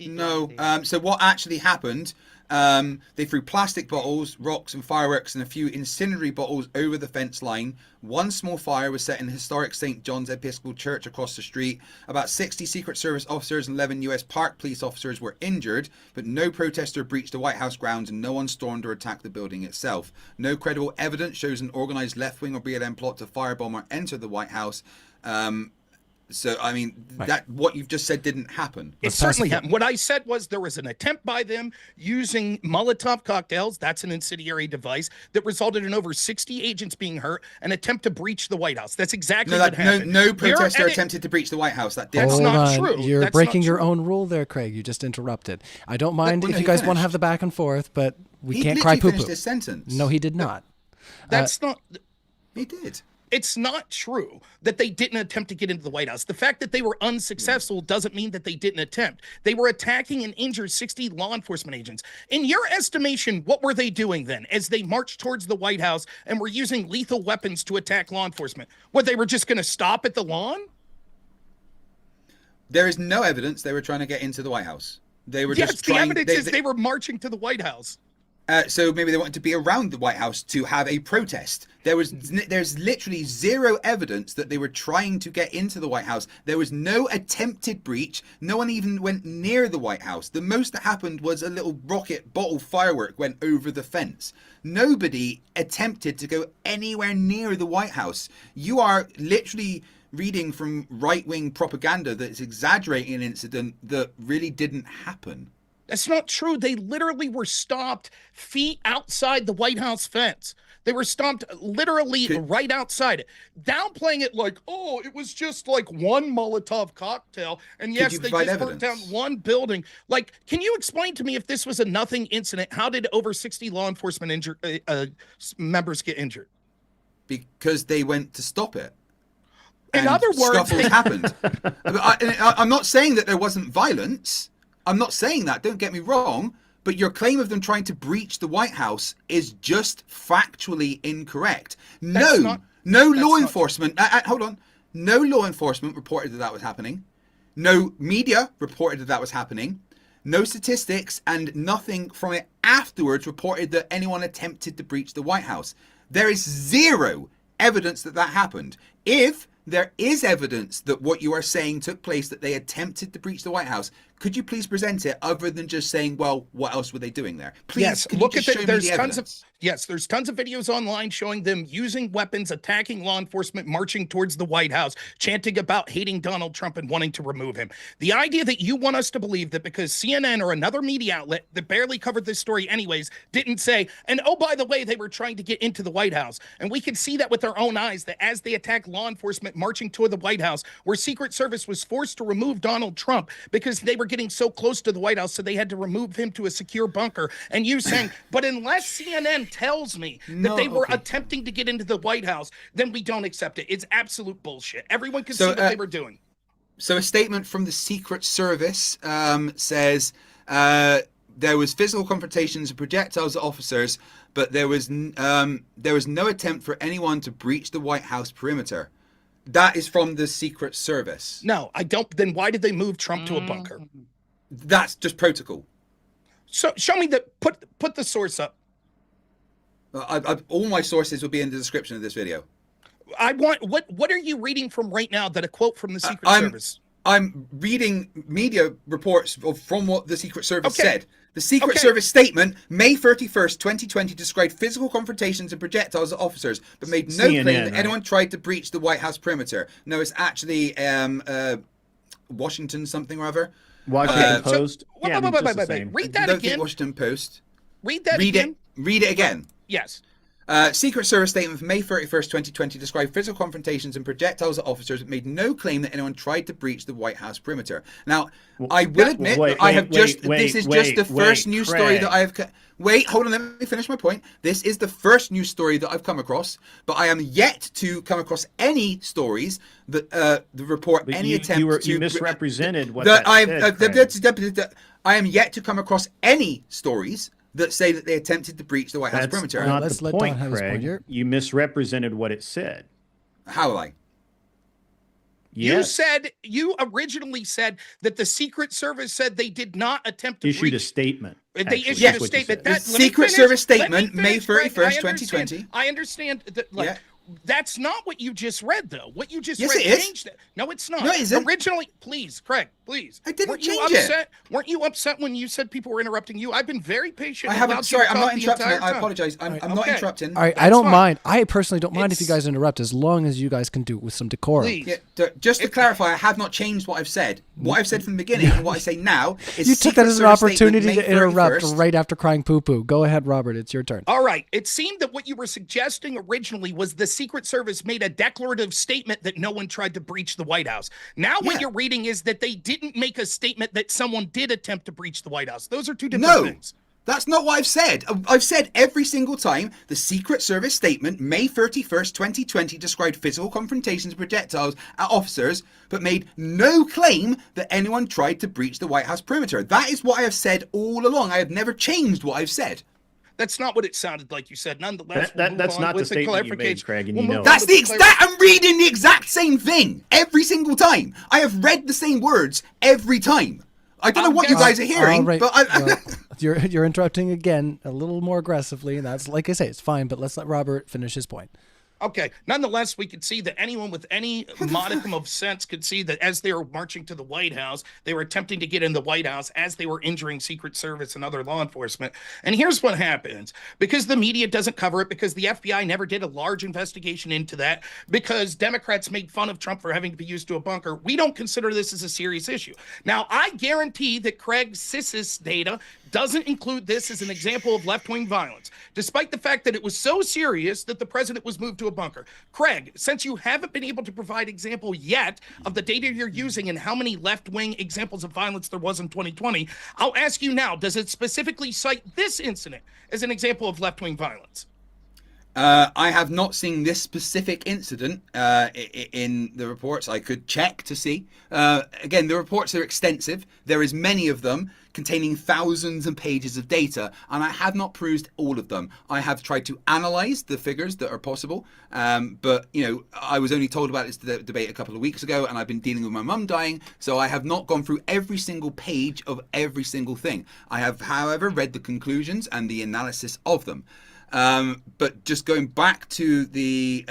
No. So what actually happened, they threw plastic bottles, rocks and fireworks and a few incendiary bottles over the fence line. One small fire was set in the historic St. John's Episcopal Church across the street. About 60 Secret Service officers and 11 US Park police officers were injured, but no protester breached the White House grounds and no one stormed or attacked the building itself. No credible evidence shows an organized left-wing or BLM plot to firebomb or enter the White House. So, I mean, that what you've just said didn't happen. It certainly happened. What I said was there was an attempt by them using Molotov cocktails, that's an incendiary device, that resulted in over 60 agents being hurt, an attempt to breach the White House. That's exactly what happened. No protester attempted to breach the White House. That's not true. You're breaking your own rule there, Craig. You just interrupted. I don't mind if you guys want to have the back and forth, but we can't cry poo-poo. He finished his sentence. No, he did not. That's not... He did. It's not true that they didn't attempt to get into the White House. The fact that they were unsuccessful doesn't mean that they didn't attempt. They were attacking and injured 60 law enforcement agents. In your estimation, what were they doing then as they marched towards the White House and were using lethal weapons to attack law enforcement? What, they were just going to stop at the lawn? There is no evidence they were trying to get into the White House. They were just trying... The evidence is they were marching to the White House. So maybe they wanted to be around the White House to have a protest. There's literally zero evidence that they were trying to get into the White House. There was no attempted breach. No one even went near the White House. The most that happened was a little rocket bottle firework went over the fence. Nobody attempted to go anywhere near the White House. You are literally reading from right-wing propaganda that's exaggerating an incident that really didn't happen. That's not true. They literally were stopped feet outside the White House fence. They were stopped literally right outside it. Downplaying it like, oh, it was just like one Molotov cocktail. And yes, they just burnt down one building. Like, can you explain to me, if this was a nothing incident, how did over 60 law enforcement members get injured? Because they went to stop it. In other words, scuffles happened. I'm not saying that there wasn't violence. I'm not saying that, don't get me wrong, but your claim of them trying to breach the White House is just factually incorrect. No law enforcement, hold on, no law enforcement reported that was happening. No media reported that was happening. No statistics and nothing from it afterwards reported that anyone attempted to breach the White House. There is zero evidence that happened. If there is evidence that what you are saying took place, that they attempted to breach the White House, could you please present it other than just saying, well, what else were they doing there? Please, yes, look at the, there's tons of videos online showing them using weapons, attacking law enforcement, marching towards the White House, chanting about hating Donald Trump and wanting to remove him. The idea that you want us to believe that because CNN or another media outlet that barely covered this story anyways didn't say, and oh, by the way, they were trying to get into the White House. And we can see that with our own eyes, that as they attack law enforcement marching toward the White House, where Secret Service was forced to remove Donald Trump because they were getting so close to the White House, so they had to remove him to a secure bunker. And you saying, but unless CNN tells me that they were attempting to get into the White House, then we don't accept it. It's absolute bullshit. Everyone can see what they were doing. So a statement from the Secret Service says, there was physical confrontations and projectiles at officers, but there was no attempt for anyone to breach the White House perimeter. That is from the Secret Service. No, I don't. Then why did they move Trump to a bunker? That's just protocol. So show me put the source up. All my sources will be in the description of this video. I want what are you reading from right now? That a quote from the Secret Service. I'm reading media reports from what the Secret Service said. The Secret Service statement, May 31st, 2020, described physical confrontations and projectiles at officers, but made no claim that anyone tried to breach the White House perimeter. No, it's actually Washington something or other. Washington Post. Wait. Read that again. Washington Post. Read that again. Read it again. Yes. Secret Service statement from May 31st, 2020 described physical confrontations and projectiles at officers, but made no claim that anyone tried to breach the White House perimeter. Now, I will admit this is just the first news story that I have... Wait, hold on, let me finish my point. This is the first news story that I've come across, but I am yet to come across any stories that report any attempt to... You misrepresented what that said, I am yet to come across any stories that say that they attempted to breach the White House perimeter. That's not the point, Craig. You misrepresented what it said. How will I? Yes. You originally said that the Secret Service said they did not attempt to issued a statement. They issued a statement. The Secret Service statement, May 31st, 2020. I understand that. That's not what you just read, though. What you just read changed it. No, it's not. No, it isn't. Originally, please, Craig, please. I didn't change it. Weren't you upset when you said people were interrupting you? I've been very patient. I haven't. Sorry, I'm not interrupting. I apologize. I'm not interrupting. All right, I don't mind. I personally don't mind if you guys interrupt, as long as you guys can do it with some decorum. Please. Yeah, just to clarify, I have not changed what I've said. What I've said from the beginning and what I say now is... You took that as an opportunity to interrupt right after crying poo-poo. Go ahead, Robert. It's your turn. All right. It seemed that what you were suggesting originally was the Secret Service made a declarative statement that no one tried to breach the White House. Now what you're reading is that they didn't make a statement that someone did attempt to breach the White House. Those are two different things. That's not what I've said. I've said every single time the Secret Service statement, May 31st, 2020, described physical confrontations and projectiles at officers, but made no claim that anyone tried to breach the White House perimeter. That is what I have said all along. I have never changed what I've said. That's not what it sounded like you said. Nonetheless, that's not the statement you made, Craig, and you know that's the exact... I'm reading the exact same thing every single time. I have read the same words every time. I don't know what you guys are hearing, but you're interrupting again a little more aggressively, and that's, like I say, it's fine, but let's let Robert finish his point. Okay. Nonetheless, we could see that anyone with any modicum of sense could see that as they were marching to the White House, they were attempting to get in the White House as they were injuring Secret Service and other law enforcement. And here's what happens. Because the media doesn't cover it, because the FBI never did a large investigation into that, because Democrats made fun of Trump for having to be used to a bunker, we don't consider this as a serious issue. Now, I guarantee that Craig's CSIS data doesn't include this as an example of left-wing violence, despite the fact that it was so serious that the president was moved to a bunker. Craig, since you haven't been able to provide example yet of the data you're using and how many left-wing examples of violence there was in 2020, I'll ask you now, does it specifically cite this incident as an example of left-wing violence? I have not seen this specific incident in the reports. I could check to see. Again, the reports are extensive. There is many of them containing thousands of pages of data, and I have not perused all of them. I have tried to analyze the figures that are possible, but I was only told about this debate a couple of weeks ago, and I've been dealing with my mum dying, so I have not gone through every single page of every single thing. I have, however, read the conclusions and the analysis of them. But just going back to the,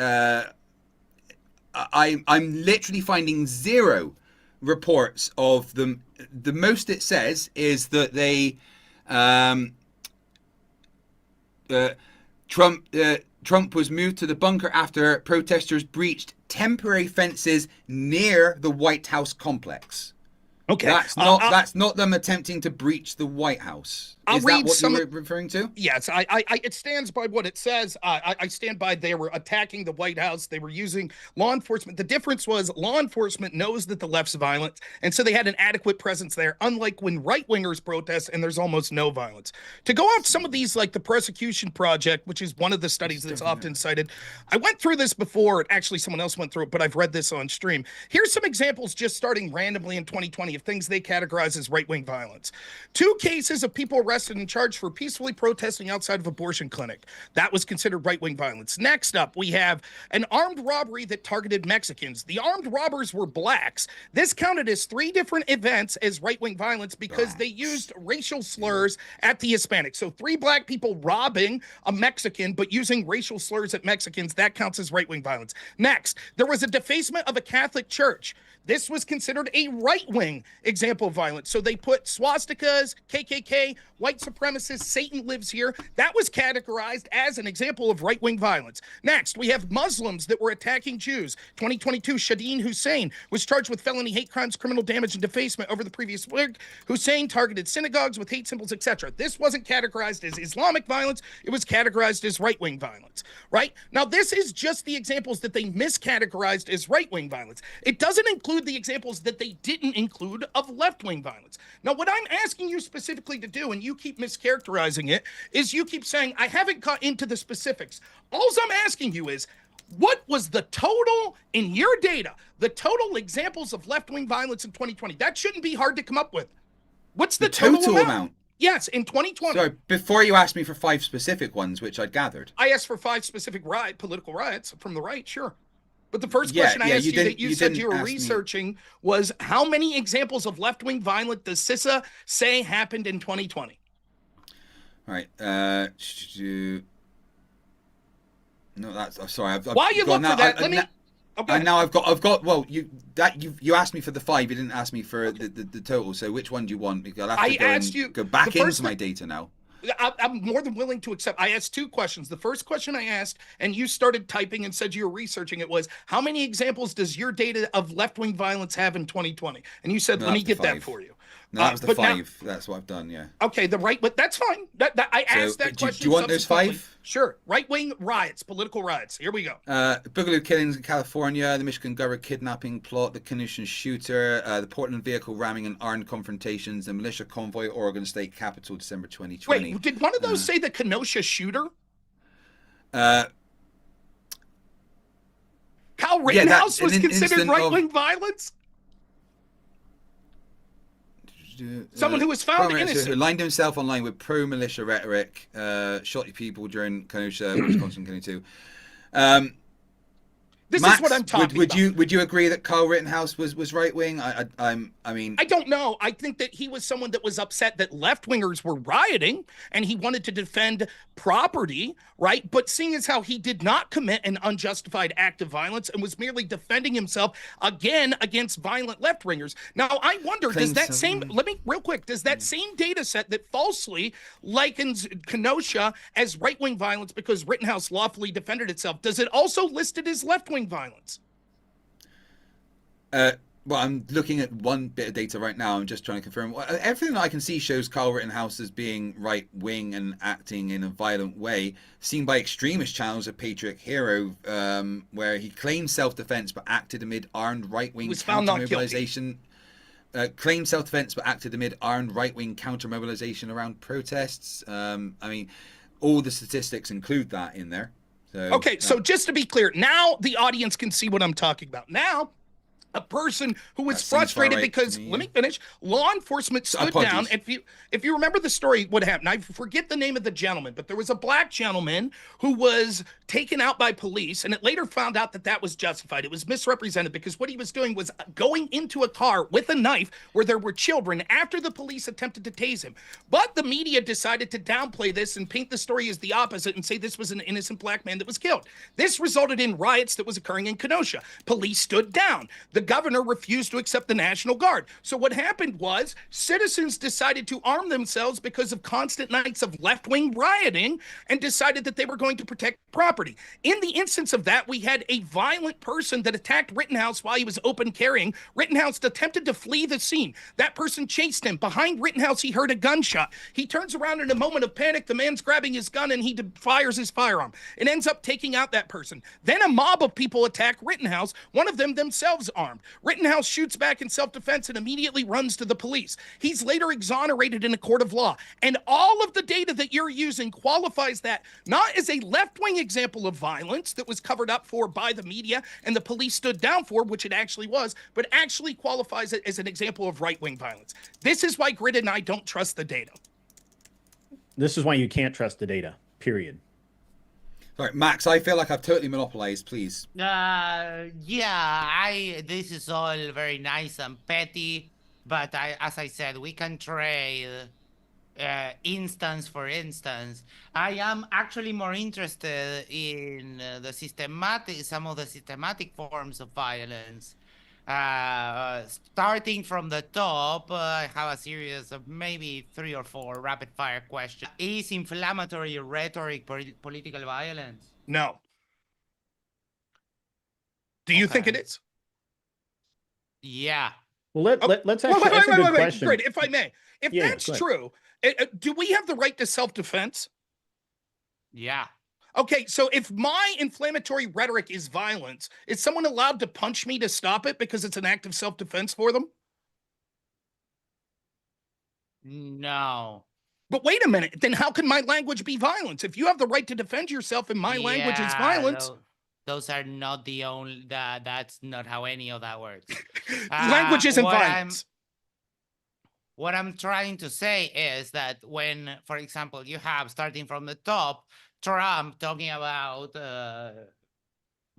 I'm literally finding zero reports of them. The most it says is that they, Trump was moved to the bunker after protesters breached temporary fences near the White House complex. Okay, that's not them attempting to breach the White House. Is that what you were referring to? Yes, it stands by what it says. I stand by they were attacking the White House. They were using law enforcement. The difference was law enforcement knows that the left's violent, and so they had an adequate presence there, unlike when right-wingers protest and there's almost no violence. To go off some of these, like the Persecution Project, which is one of the studies that's often cited, I went through this before. Actually, someone else went through it, but I've read this on stream. Here's some examples just starting randomly in 2020 of things they categorize as right-wing violence. 2 cases of people arrested and charged for peacefully protesting outside of abortion clinic. That was considered right-wing violence. Next up, we have an armed robbery that targeted Mexicans. The armed robbers were blacks. This counted as 3 different events as right-wing violence because they used racial slurs at the Hispanics. So 3 black people robbing a Mexican but using racial slurs at Mexicans, that counts as right-wing violence. Next, there was a defacement of a Catholic church. This was considered a right-wing example of violence. So they put swastikas, KKK, white supremacists, Satan lives here. That was categorized as an example of right-wing violence. Next, we have Muslims that were attacking Jews. 2022, Shadeen Hussein was charged with felony hate crimes, criminal damage, and defacement over the previous week. Hussein targeted synagogues with hate symbols, etc. This wasn't categorized as Islamic violence. It was categorized as right-wing violence, right? Now, this is just the examples that they miscategorized as right-wing violence. It doesn't include the examples that they didn't include of left-wing violence. Now, what I'm asking you specifically to do, and you keep mischaracterizing it, is you keep saying, I haven't got into the specifics. All I'm asking you is, what was the total in your data, the total examples of left-wing violence in 2020? That shouldn't be hard to come up with. What's the total amount? Yes, in 2020. So before you asked me for 5 specific ones, which I'd gathered. I asked for 5 specific political riots from the right, sure. But the first question I asked you that you said you were researching was, how many examples of left-wing violence does CISA say happened in 2020? All right. No, that's. I'm sorry. While you look for that, let me. Okay. And now I've got. Well, you asked me for the 5. You didn't ask me for the total. So which one do you want? Because I'll have to go back into my data now. I'm more than willing to accept. I asked 2 questions. The first question I asked, and you started typing and said you were researching it, was, how many examples does your data of left-wing violence have in 2020? And you said, let me get that for you. No, that was the 5. That's what I've done, yeah. Okay, the right, but that's fine. I asked that question. Do you want those 5? Sure. Right-wing riots, political riots. Here we go. Boogaloo killings in California, the Michigan governor kidnapping plot, the Kenosha shooter, the Portland vehicle ramming and armed confrontations, the militia convoy, Oregon State Capitol, December 2020. Wait, did one of those say the Kenosha shooter? Kyle Rittenhouse was considered right-wing violence? Someone who was found innocent. Who aligned himself online with pro-militia rhetoric, shot people during Kenosha, Wisconsin, 22. This Max, is what I'm talking about. Would you agree that Kyle Rittenhouse was right wing? I mean, I don't know. I think that he was someone that was upset that left wingers were rioting and he wanted to defend property, right? But seeing as how he did not commit an unjustified act of violence and was merely defending himself again against violent left wingers. Now I wonder, does that same data set that falsely likens Kenosha as right wing violence because Rittenhouse lawfully defended itself, does it also list it as left wing violence? Well, I'm looking at one bit of data right now. I'm just trying to confirm. Everything that I can see shows Kyle Rittenhouse as being right-wing and acting in a violent way, seen by extremist channels of Patriot Hero, where he claimed self-defense but acted amid armed right-wing counter-mobilization. Claimed self-defense but acted amid armed right-wing counter-mobilization around protests. I mean, all the statistics include that in there. So just to be clear, now the audience can see what I'm talking about. Now, a person who was frustrated because, let me finish, law enforcement stood down. If you remember the story, what happened, I forget the name of the gentleman, but there was a black gentleman who was taken out by police, and it later found out that that was justified. It was misrepresented because what he was doing was going into a car with a knife where there were children after the police attempted to tase him. But the media decided to downplay this and paint the story as the opposite and say this was an innocent black man that was killed. This resulted in riots that was occurring in Kenosha. Police stood down. The governor refused to accept the National Guard. So what happened was citizens decided to arm themselves because of constant nights of left-wing rioting and decided that they were going to protect property. In the instance of that, we had a violent person that attacked Rittenhouse while he was open carrying. Rittenhouse attempted to flee the scene. That person chased him. Behind Rittenhouse, he heard a gunshot. He turns around in a moment of panic. The man's grabbing his gun and he fires his firearm. It ends up taking out that person. Then a mob of people attack Rittenhouse, one of them themselves armed. armed. Rittenhouse shoots back in self-defense and immediately runs to the police. He's later exonerated in a court of law. And all of the data that you're using qualifies that not as a left-wing example of violence that was covered up for by the media and the police stood down for, which it actually was, but actually qualifies it as an example of right-wing violence. This is why Grid and I don't trust the data. This is why you can't trust the data, period. Sorry, Max, I feel like I've totally monopolized, please. Yeah, this is all very nice and petty, but as I said, we can trade instance for instance. I am actually more interested in some of the systematic forms of violence. Starting from the top, I have a series of maybe 3 or 4 rapid fire questions. Is inflammatory rhetoric political violence? No. Do you think it is? Yeah. Well, let's actually, that's a good question. Great, if I may. If that's true, do we have the right to self-defense? Yeah. Okay, so if my inflammatory rhetoric is violence, is someone allowed to punch me to stop it because it's an act of self-defense for them? No. But wait a minute, then how can my language be violence? If you have the right to defend yourself and my language is violence... Those are not the only... That's not how any of that works. Language isn't violence. What I'm trying to say is that when, for example, you have, starting from the top, Trump talking about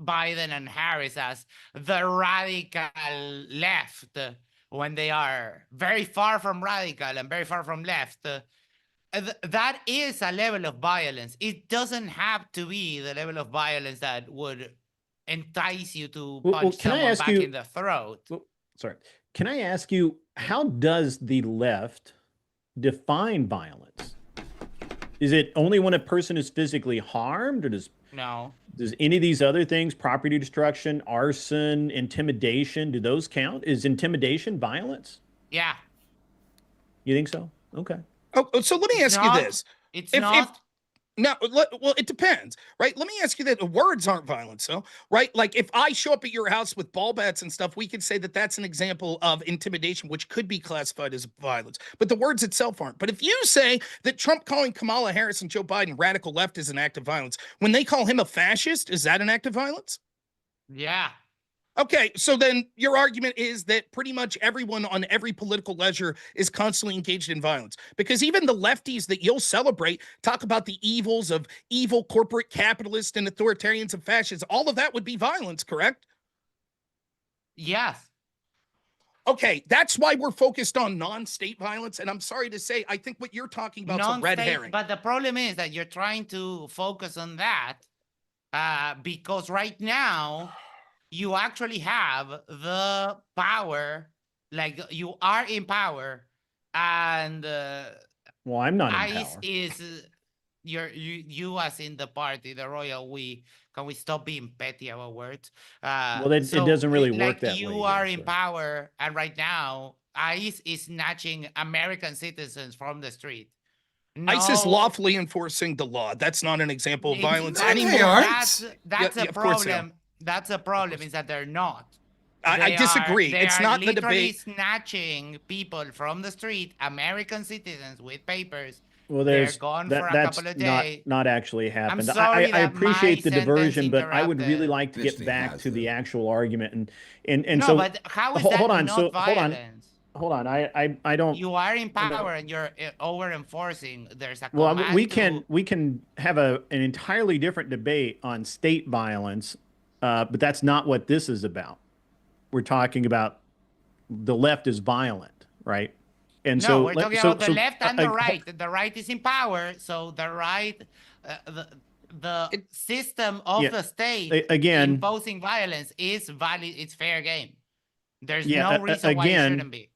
Biden and Harris as the radical left, when they are very far from radical and very far from left, that is a level of violence. It doesn't have to be the level of violence that would entice you to punch someone back in the throat. Sorry. Can I ask you, how does the left define violence? Is it only when a person is physically harmed, or does any of these other things, property destruction, arson, intimidation, do those count? Is intimidation violence? Yeah. You think so? Okay. Oh, so let me ask you this. It's not. Well, it depends, right? Let me ask you that. Words aren't violence, so, right? Like, if I show up at your house with ball bats and stuff, we could say that that's an example of intimidation, which could be classified as violence. But the words itself aren't. But if you say that Trump calling Kamala Harris and Joe Biden radical left is an act of violence, when they call him a fascist, is that an act of violence? Yeah. Okay, so then your argument is that pretty much everyone on every political ledger is constantly engaged in violence, because even the lefties that you'll celebrate talk about the evils of evil corporate capitalists and authoritarians and fascists. All of that would be violence, correct? Yes. Okay, that's why we're focused on non-state violence. And I'm sorry to say, I think what you're talking about is a red herring. But the problem is that you're trying to focus on that because right now, you actually have the power, like you are in power, and well, I'm not in ICE power. is you as in the party, the royal we. Can we stop being petty about words? Well, it doesn't really work that way. You are in power, and right now, ICE is snatching American citizens from the street. ICE is lawfully enforcing the law. That's not an example of violence anymore. That's a problem. That's a problem, is that they're not. I disagree. It's not the debate. Snatching people from the street, American citizens with papers. Well, they're gone for a couple of days. Not actually happened. I'm sorry I appreciate the diversion, but I would interrupted. really like to get back to the actual argument. And No, so, but how is that not violence? Hold on. I don't. You are in power and you're over enforcing. There's a well, we can have an entirely different debate on state violence. But that's not what this is about. We're talking about the left is violent, right? And no, we're talking about the left and the right. The right is in power, so the right, the system of the state again imposing violence is valid. It's fair game. There's no reason why it shouldn't be.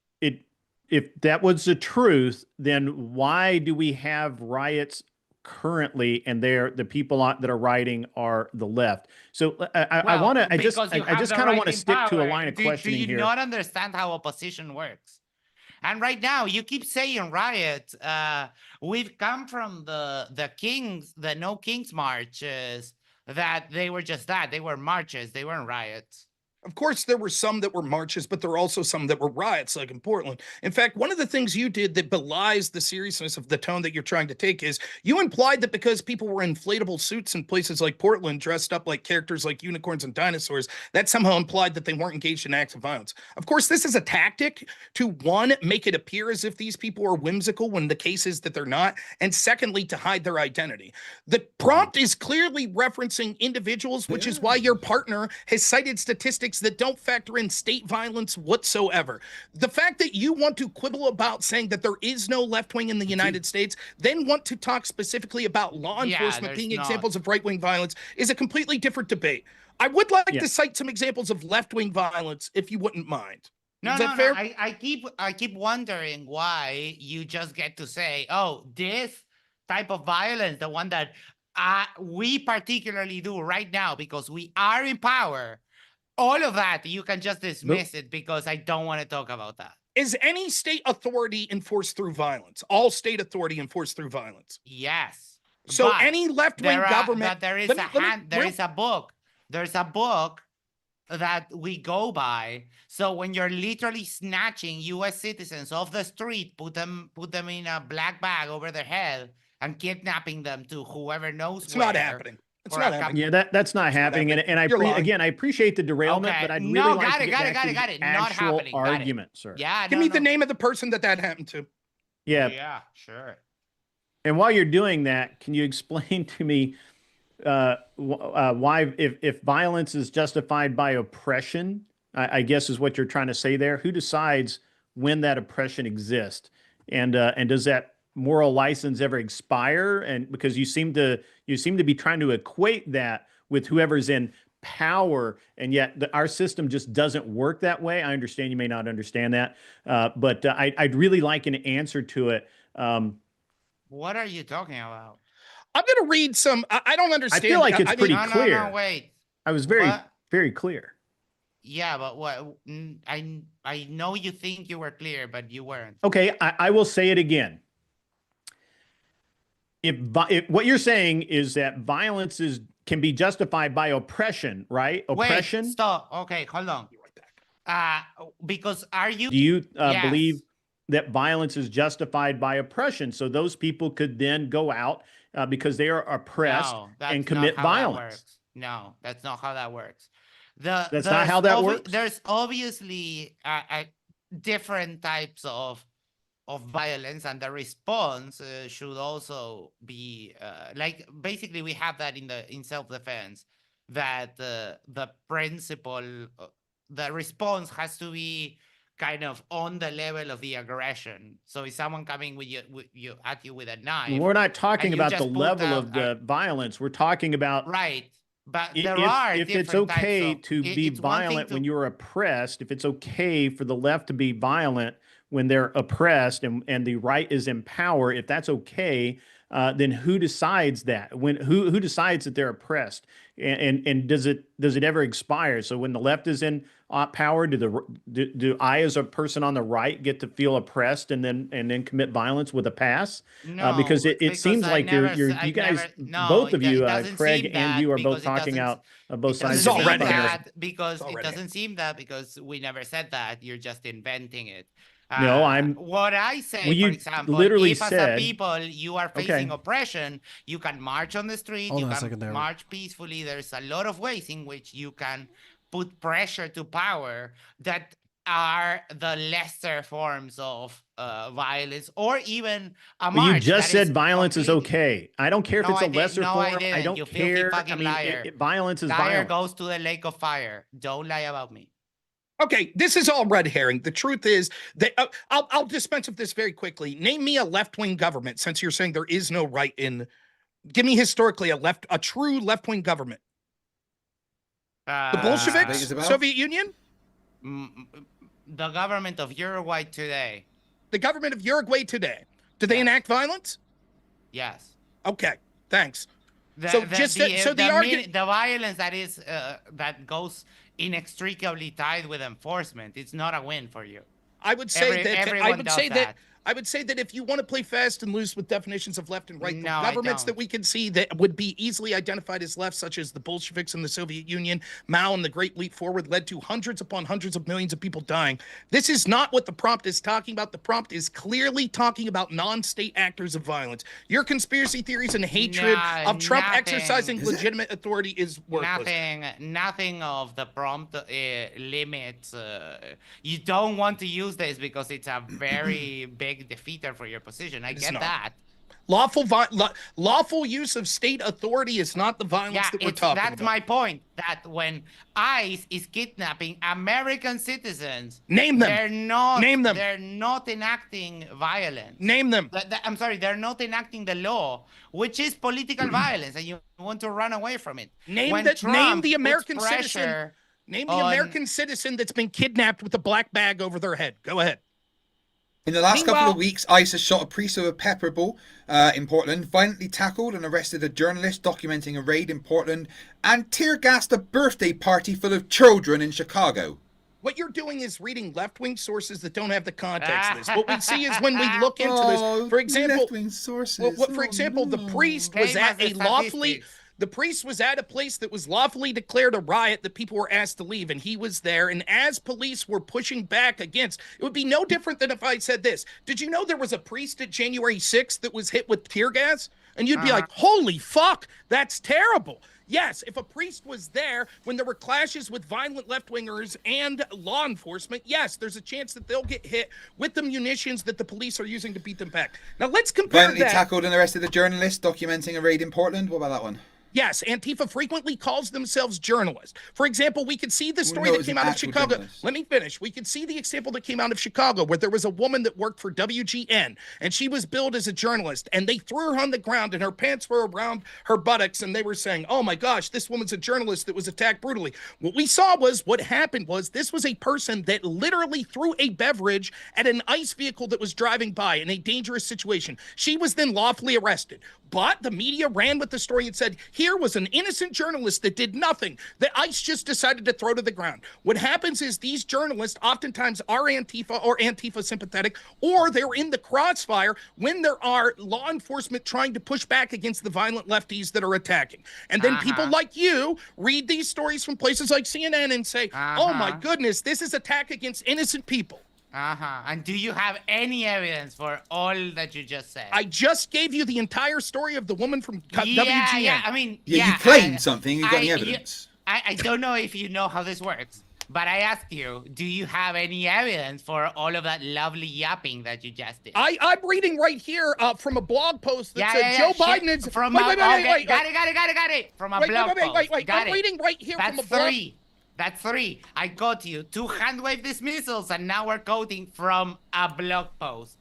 If that was the truth, then why do we have riots currently, and the people that are rioting are the left? So I just kind of want to stick to a line of questioning here. Do you not understand how opposition works? And right now you keep saying riots. We've come from the No Kings marches, that they were just that. They were marches. They weren't riots. Of course, there were some that were marches, but there were also some that were riots, like in Portland. In fact, one of the things you did that belies the seriousness of the tone that you're trying to take is you implied that because people were in inflatable suits in places like Portland, dressed up like characters like unicorns and dinosaurs, that somehow implied that they weren't engaged in acts of violence. Of course, this is a tactic to, one, make it appear as if these people are whimsical when the case is that they're not, and secondly, to hide their identity. The prompt is clearly referencing individuals, which is why your partner has cited statistics that don't factor in state violence whatsoever. The fact that you want to quibble about saying that there is no left wing in the United States, then want to talk specifically about law enforcement being examples of right wing violence is a completely different debate. I would like to cite some examples of left wing violence if you wouldn't mind. No, Is that fair? I keep wondering why you just get to say, oh, this type of violence, the one that we particularly do right now because we are in power. All of that, you can just dismiss it because I don't want to talk about that. Is any state authority enforced through violence? All state authority enforced through violence? Yes. So any left-wing government... But there is a book. There's a book that we go by. So when you're literally snatching U.S. citizens off the street, put them in a black bag over their head and kidnapping them to whoever knows it's not happening. It's not happening. Yeah, that's not happening. And I appreciate the derailment, but I'd really like to get back to the actual argument, sir. Yeah, give me the name of the person that happened to. Yeah, sure. And while you're doing that, can you explain to me why, if violence is justified by oppression, I guess is what you're trying to say there? Who decides when that oppression exists, and does that moral license ever expire? And because you seem to be trying to equate that with whoever's in power, and yet our system just doesn't work that way. I understand you may not understand that, but I'd really like an answer to it. What are you talking about? I'm going to read some. I don't understand. I feel like it's pretty clear. No, wait. I was very clear. Yeah, but what? I know you think you were clear, but you weren't. Okay, I will say it again. If what you're saying is that violence can be justified by oppression, right? Oppression. Wait, stop. Okay, hold on. Because do you believe that violence is justified by oppression? So those people could then go out because they are oppressed and commit violence. No, that's not how that works. That's not how that works. There's obviously different types of violence, and the response should also be like, basically we have that in self-defense, that the principle, the response has to be kind of on the level of the aggression. So is someone coming at you with a knife? We're not talking about the level of the violence. We're talking about But if it's okay to be violent when you're oppressed, if it's okay for the left to be violent when they're oppressed and the right is in power, if that's okay, then who decides that? Who decides that they're oppressed? And does it ever expire? So when the left is in power, do I as a person on the right get to feel oppressed and then commit violence with a pass? No, because it seems like you guys, both of you, Craig and you, are both talking out of both sides. Because it doesn't seem that, because we never said that. You're just inventing it. No, what I say, well, for example, literally if as a people you are facing oppression, you can march on the street, you can march peacefully. There's a lot of ways in which you can put pressure to power that are the lesser forms of violence, or even a march. You just said violence is okay. I don't care if it's a lesser form. I don't care. Violence is liar. Violence Goes to the lake of fire. Don't lie about me. Okay, this is all red herring. The truth is that I'll dispense with this very quickly. Name me a left-wing government, since you're saying there is no right in. Give me historically a true left-wing government. The Bolsheviks, Soviet Union, the government of Uruguay today. The government of Uruguay today. Do they enact violence? Yes. Okay, thanks. The violence that is that goes inextricably tied with enforcement, it's not a win for you. I would say I would say that if you want to play fast and loose with definitions of left and right, the No, I governments that don't. we can see that would be easily identified as left, such as the Bolsheviks in the Soviet Union, Mao and the Great Leap Forward, led to hundreds upon hundreds of millions of people dying. This is not what the prompt is talking about. The prompt is clearly talking about non-state actors of violence. Your conspiracy theories and hatred No, of Trump nothing. exercising Is it? legitimate authority is worthless. Nothing of the prompt limits. You don't want to use this because it's a very big defeater for your position. I get not. that. Lawful use of state authority is not the violence Yeah, that we're talking that's about. my point. That when ICE is kidnapping American citizens, Name them. They're not. Name them. They're not enacting violence. Name them. I'm sorry, they're not enacting the law, which is political violence, and you want to run away from it. Name When name Trump the puts American citizen. pressure Name the on- American citizen that's been kidnapped with a black bag over their head. Go ahead. In the last couple Meanwhile- of weeks, ICE has shot a priest with a pepper ball in Portland, violently tackled and arrested a journalist documenting a raid in Portland, and tear-gassed a birthday party full of children in Chicago. What you're doing is reading left-wing sources that don't have the context of this. What we see is when we look into this, for example, left-wing sources. for example, the priest was Same at as a the lawfully. statistics. The priest was at a place that was lawfully declared a riot that people were asked to leave, and he was there. And as police were pushing back against, it would be no different than if I said this. Did you know there was a priest at January 6th that was hit with tear gas? And you'd be like, holy fuck, that's terrible. Yes, if a priest was there when there were clashes with violent left-wingers and law enforcement, yes, there's a chance that they'll get hit with the munitions that the police are using to beat them back. Now, let's compare Violently that. tackled and arrested a journalist documenting a raid in Portland. What about that one? Yes, Antifa frequently calls themselves journalists. For example, we could see the story no, that it's came an out of actual Chicago. journalist. Let me finish. We could see the example that came out of Chicago where there was a woman that worked for WGN and she was billed as a journalist and they threw her on the ground and her pants were around her buttocks and they were saying, oh my gosh, this woman's a journalist that was attacked brutally. What we saw was what happened was this was a person that literally threw a beverage at an ICE vehicle that was driving by in a dangerous situation. She was then lawfully arrested. But the media ran with the story and said, here was an innocent journalist that did nothing, that ICE just decided to throw to the ground. What happens is these journalists oftentimes are Antifa or Antifa sympathetic, or they're in the crossfire when there are law enforcement trying to push back against the violent lefties that are attacking. And then people like you read these stories from places like CNN and say, oh my goodness, this is attack against innocent people. And do you have any evidence for all that you just said? I just gave you the entire story of the woman from WGN. Yeah, I mean, Yeah, you claimed something. You got any evidence? I don't know if you know how this works, but I asked you, do you have any evidence for all of that lovely yapping that you just did? I'm reading right here from a blog post that said Joe Biden is from wait, got it. From a blog post. Got I'm it. reading right here That's from a blog. three. That's three. I got you 2 handwave dismissals, and now we're quoting from a blog post.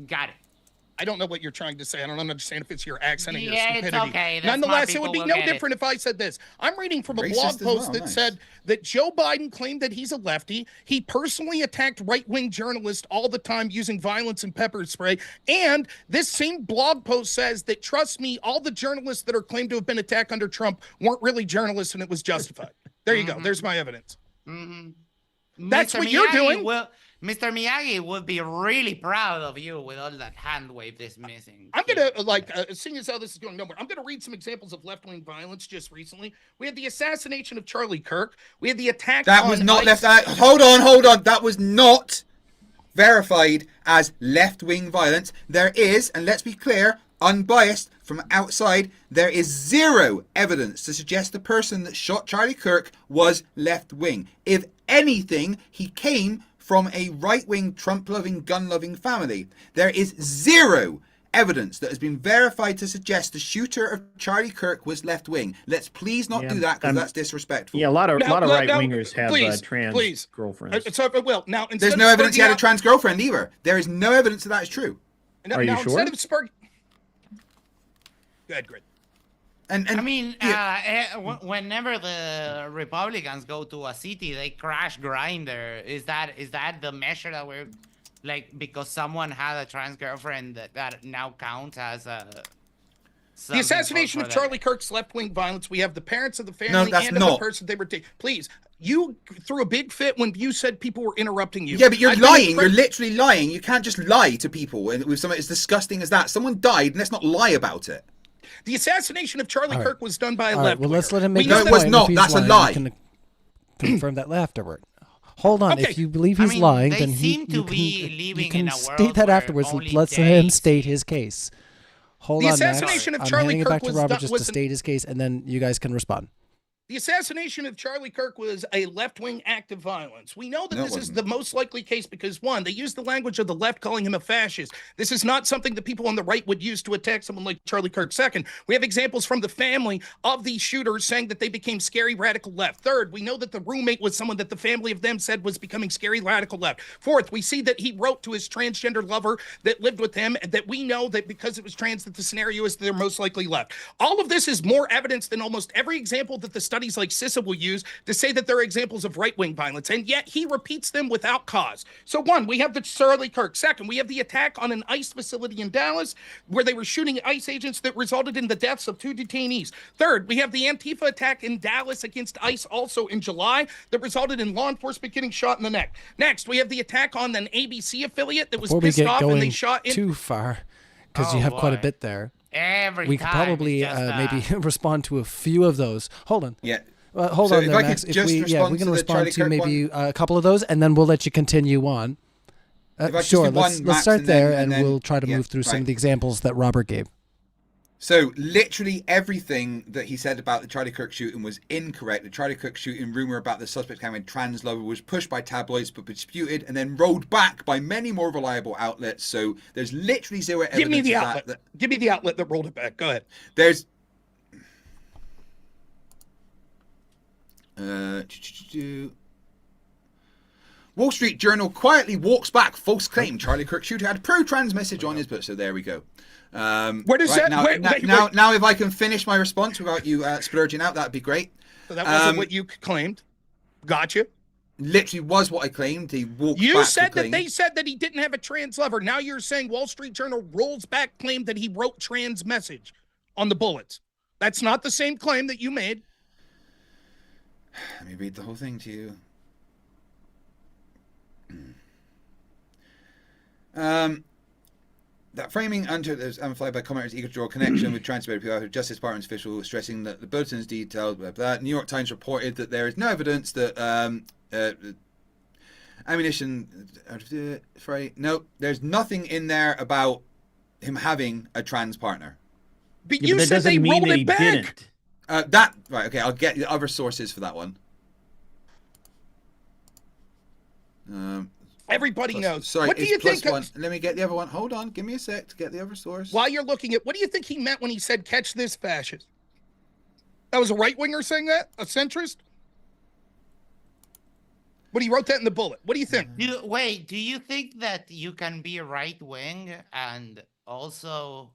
Got it. I don't know what you're trying to say. I don't understand if it's your accent or your Yeah, stupidity. it's okay. The Nonetheless, smart it would be people no will get different if I said this. I'm reading from a Racist blog as post well, that nice. said that Joe Biden claimed that he's a lefty. He personally attacked right-wing journalists all the time using violence and pepper spray. And this same blog post says that, trust me, all the journalists that are claimed to have been attacked under Trump weren't really journalists and it was justified. There you go. There's my evidence. That's Mr. what you're Miyagi doing. Mr. Miyagi would be really proud of you with all that hand wave dismissing. I'm going to, seeing as how this is going nowhere, I'm going to read some examples of left-wing violence just recently. We had the assassination of Charlie Kirk. We had the attack That on was not ICE. Hold on. That was not verified as left-wing violence. There is, and let's be clear, unbiased from outside, there is zero evidence to suggest the person that shot Charlie Kirk was left-wing. If anything, he came from a right-wing, Trump-loving, gun-loving family. There is zero evidence that has been verified to suggest the shooter of Charlie Kirk was left-wing. Let's please not do that because that's disrespectful. Yeah, a lot of Now, right now, wingers have please, trans please. girlfriends. So if I will. Now, instead There's of no evidence he spurging had a out- trans girlfriend either. There is no evidence that is true. Are you sure? Instead of spurging... Go ahead, Grid. And I mean, yeah. whenever the Republicans go to a city, they crash Grinder. Is that the measure that we're like because someone had a trans girlfriend that now counts as a The assassination of Charlie Kirk's left-wing violence. We have the parents of the family No, that's and of not. the person they were taking. Please, you threw a big fit when you said people were interrupting you. Yeah, but you're I've been lying. impre- You're literally lying. You can't just lie to people with something as disgusting as that. Someone died, and let's not lie about it. The assassination of Charlie All right. Kirk was done by a All left. right, well, let's let him make know his No, it was point. not. If he's That's a lying, lie. we can confirm that afterward. Hold on. Okay. If you believe I he's mean, lying, they then seem to you be can, living you can in a state world that where afterwards. only Let's let they him state see. his case. Hold The on, Max. assassination of I'm Charlie handing it Kirk back to was Robert done- just was to an- state his case, and then you guys can respond. The assassination of Charlie Kirk was a left-wing act of violence. We know that No, it this is wasn't. the most likely case because, one, they used the language of the left calling him a fascist. This is not something that people on the right would use to attack someone like Charlie Kirk. Second, we have examples from the family of these shooters saying that they became scary radical left. Third, we know that the roommate was someone that the family of them said was becoming scary radical left. Fourth, we see that he wrote to his transgender lover that lived with him and that we know that because it was trans that the scenario is they're most likely left. All of this is more evidence than almost every example that the studies like CISA will use to say that they're examples of right-wing violence, and yet he repeats them without cause. So one, we have the Charlie Kirk. Second, we have the attack on an ICE facility in Dallas where they were shooting ICE agents that resulted in the deaths of 2 detainees. Third, we have the Antifa attack in Dallas against ICE also in July that resulted in law enforcement getting shot in the neck. Next, we have the attack on an ABC affiliate that was Before we pissed get off and they going shot in. too far, because Oh, you have quite a boy. bit there, Every we could time probably it's just, maybe respond to a few of those. Hold on. Yeah. Hold So on if there, I could Max. If just we respond we can to the respond Charlie to Kirk maybe a couple of those, and then we'll let you continue on. If I could just Sure, do one, let's Max, start and then- there, and and then- we'll try to yeah, move through some right. of the examples that Robert gave. So literally everything that he said about the Charlie Kirk shooting was incorrect. The Charlie Kirk shooting rumor about the suspect having a trans lover was pushed by tabloids but disputed and then rolled back by many more reliable outlets. So there's literally zero evidence Give me the of outlet. that. Give me the outlet that rolled it back. Go ahead. There's Wall Street Journal quietly walks back false claim Charlie Kirk shooter had a pro-trans message on his book. So there we go. Where does that- now, wait, now, wait, now, wait. now if I can finish my response without you splurging out, that'd be great. So that wasn't what you claimed. Gotcha. Literally was what I claimed. He walked You back said the that claim. they said that he didn't have a trans lover. Now you're saying Wall Street Journal rolls back claim that he wrote trans message on the bullets. That's not the same claim that you made. Let me read the whole thing to you. That framing is amplified by commenters eager to draw a connection with transmitted PR Justice Department official, stressing that the bulletin's detailed. Blah, blah. New York Times reported that there is no evidence that ammunition. No, there's nothing in there about him having a trans partner. But Yeah, you but that said they doesn't mean rolled that it he back. didn't. That right? Okay, I'll get the other sources for that one. Everybody Plus- knows. Sorry, What do it's you plus think? one. Let me get the other one. Hold on, give me a sec to get the other source. While you're looking at, what do you think he meant when he said "catch this fascist"? That was a right winger saying that, a centrist. But he wrote that in the bullet. What do you think? Wait, do you think that you can be right wing and also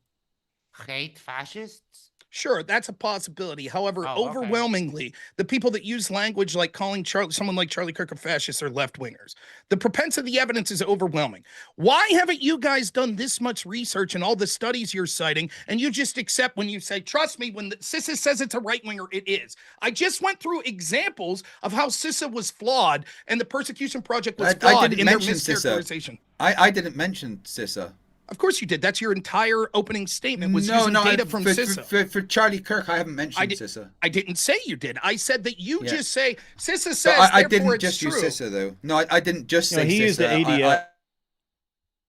hate fascists? Sure, that's a possibility. However, Oh, okay. overwhelmingly, the people that use language like calling someone like Charlie Kirk a fascist are left wingers. The propensity, the evidence is overwhelming. Why haven't you guys done this much research and all the studies you're citing, and you just accept when you say, trust me, when the CISA says it's a right winger, it is. I just went through examples of how CISA was flawed and the Persecution Project was I flawed didn't in their mention CISA. mischaracterization. I didn't mention CISA. Of course you did. That's your entire opening statement was using data from CISA. For Charlie Kirk, I haven't mentioned did- CISA. I didn't say you did. I said that you Yeah. just say CISA says. So I therefore didn't it's just true. use CISA though. No, I didn't just No, say he CISA. used the ADL.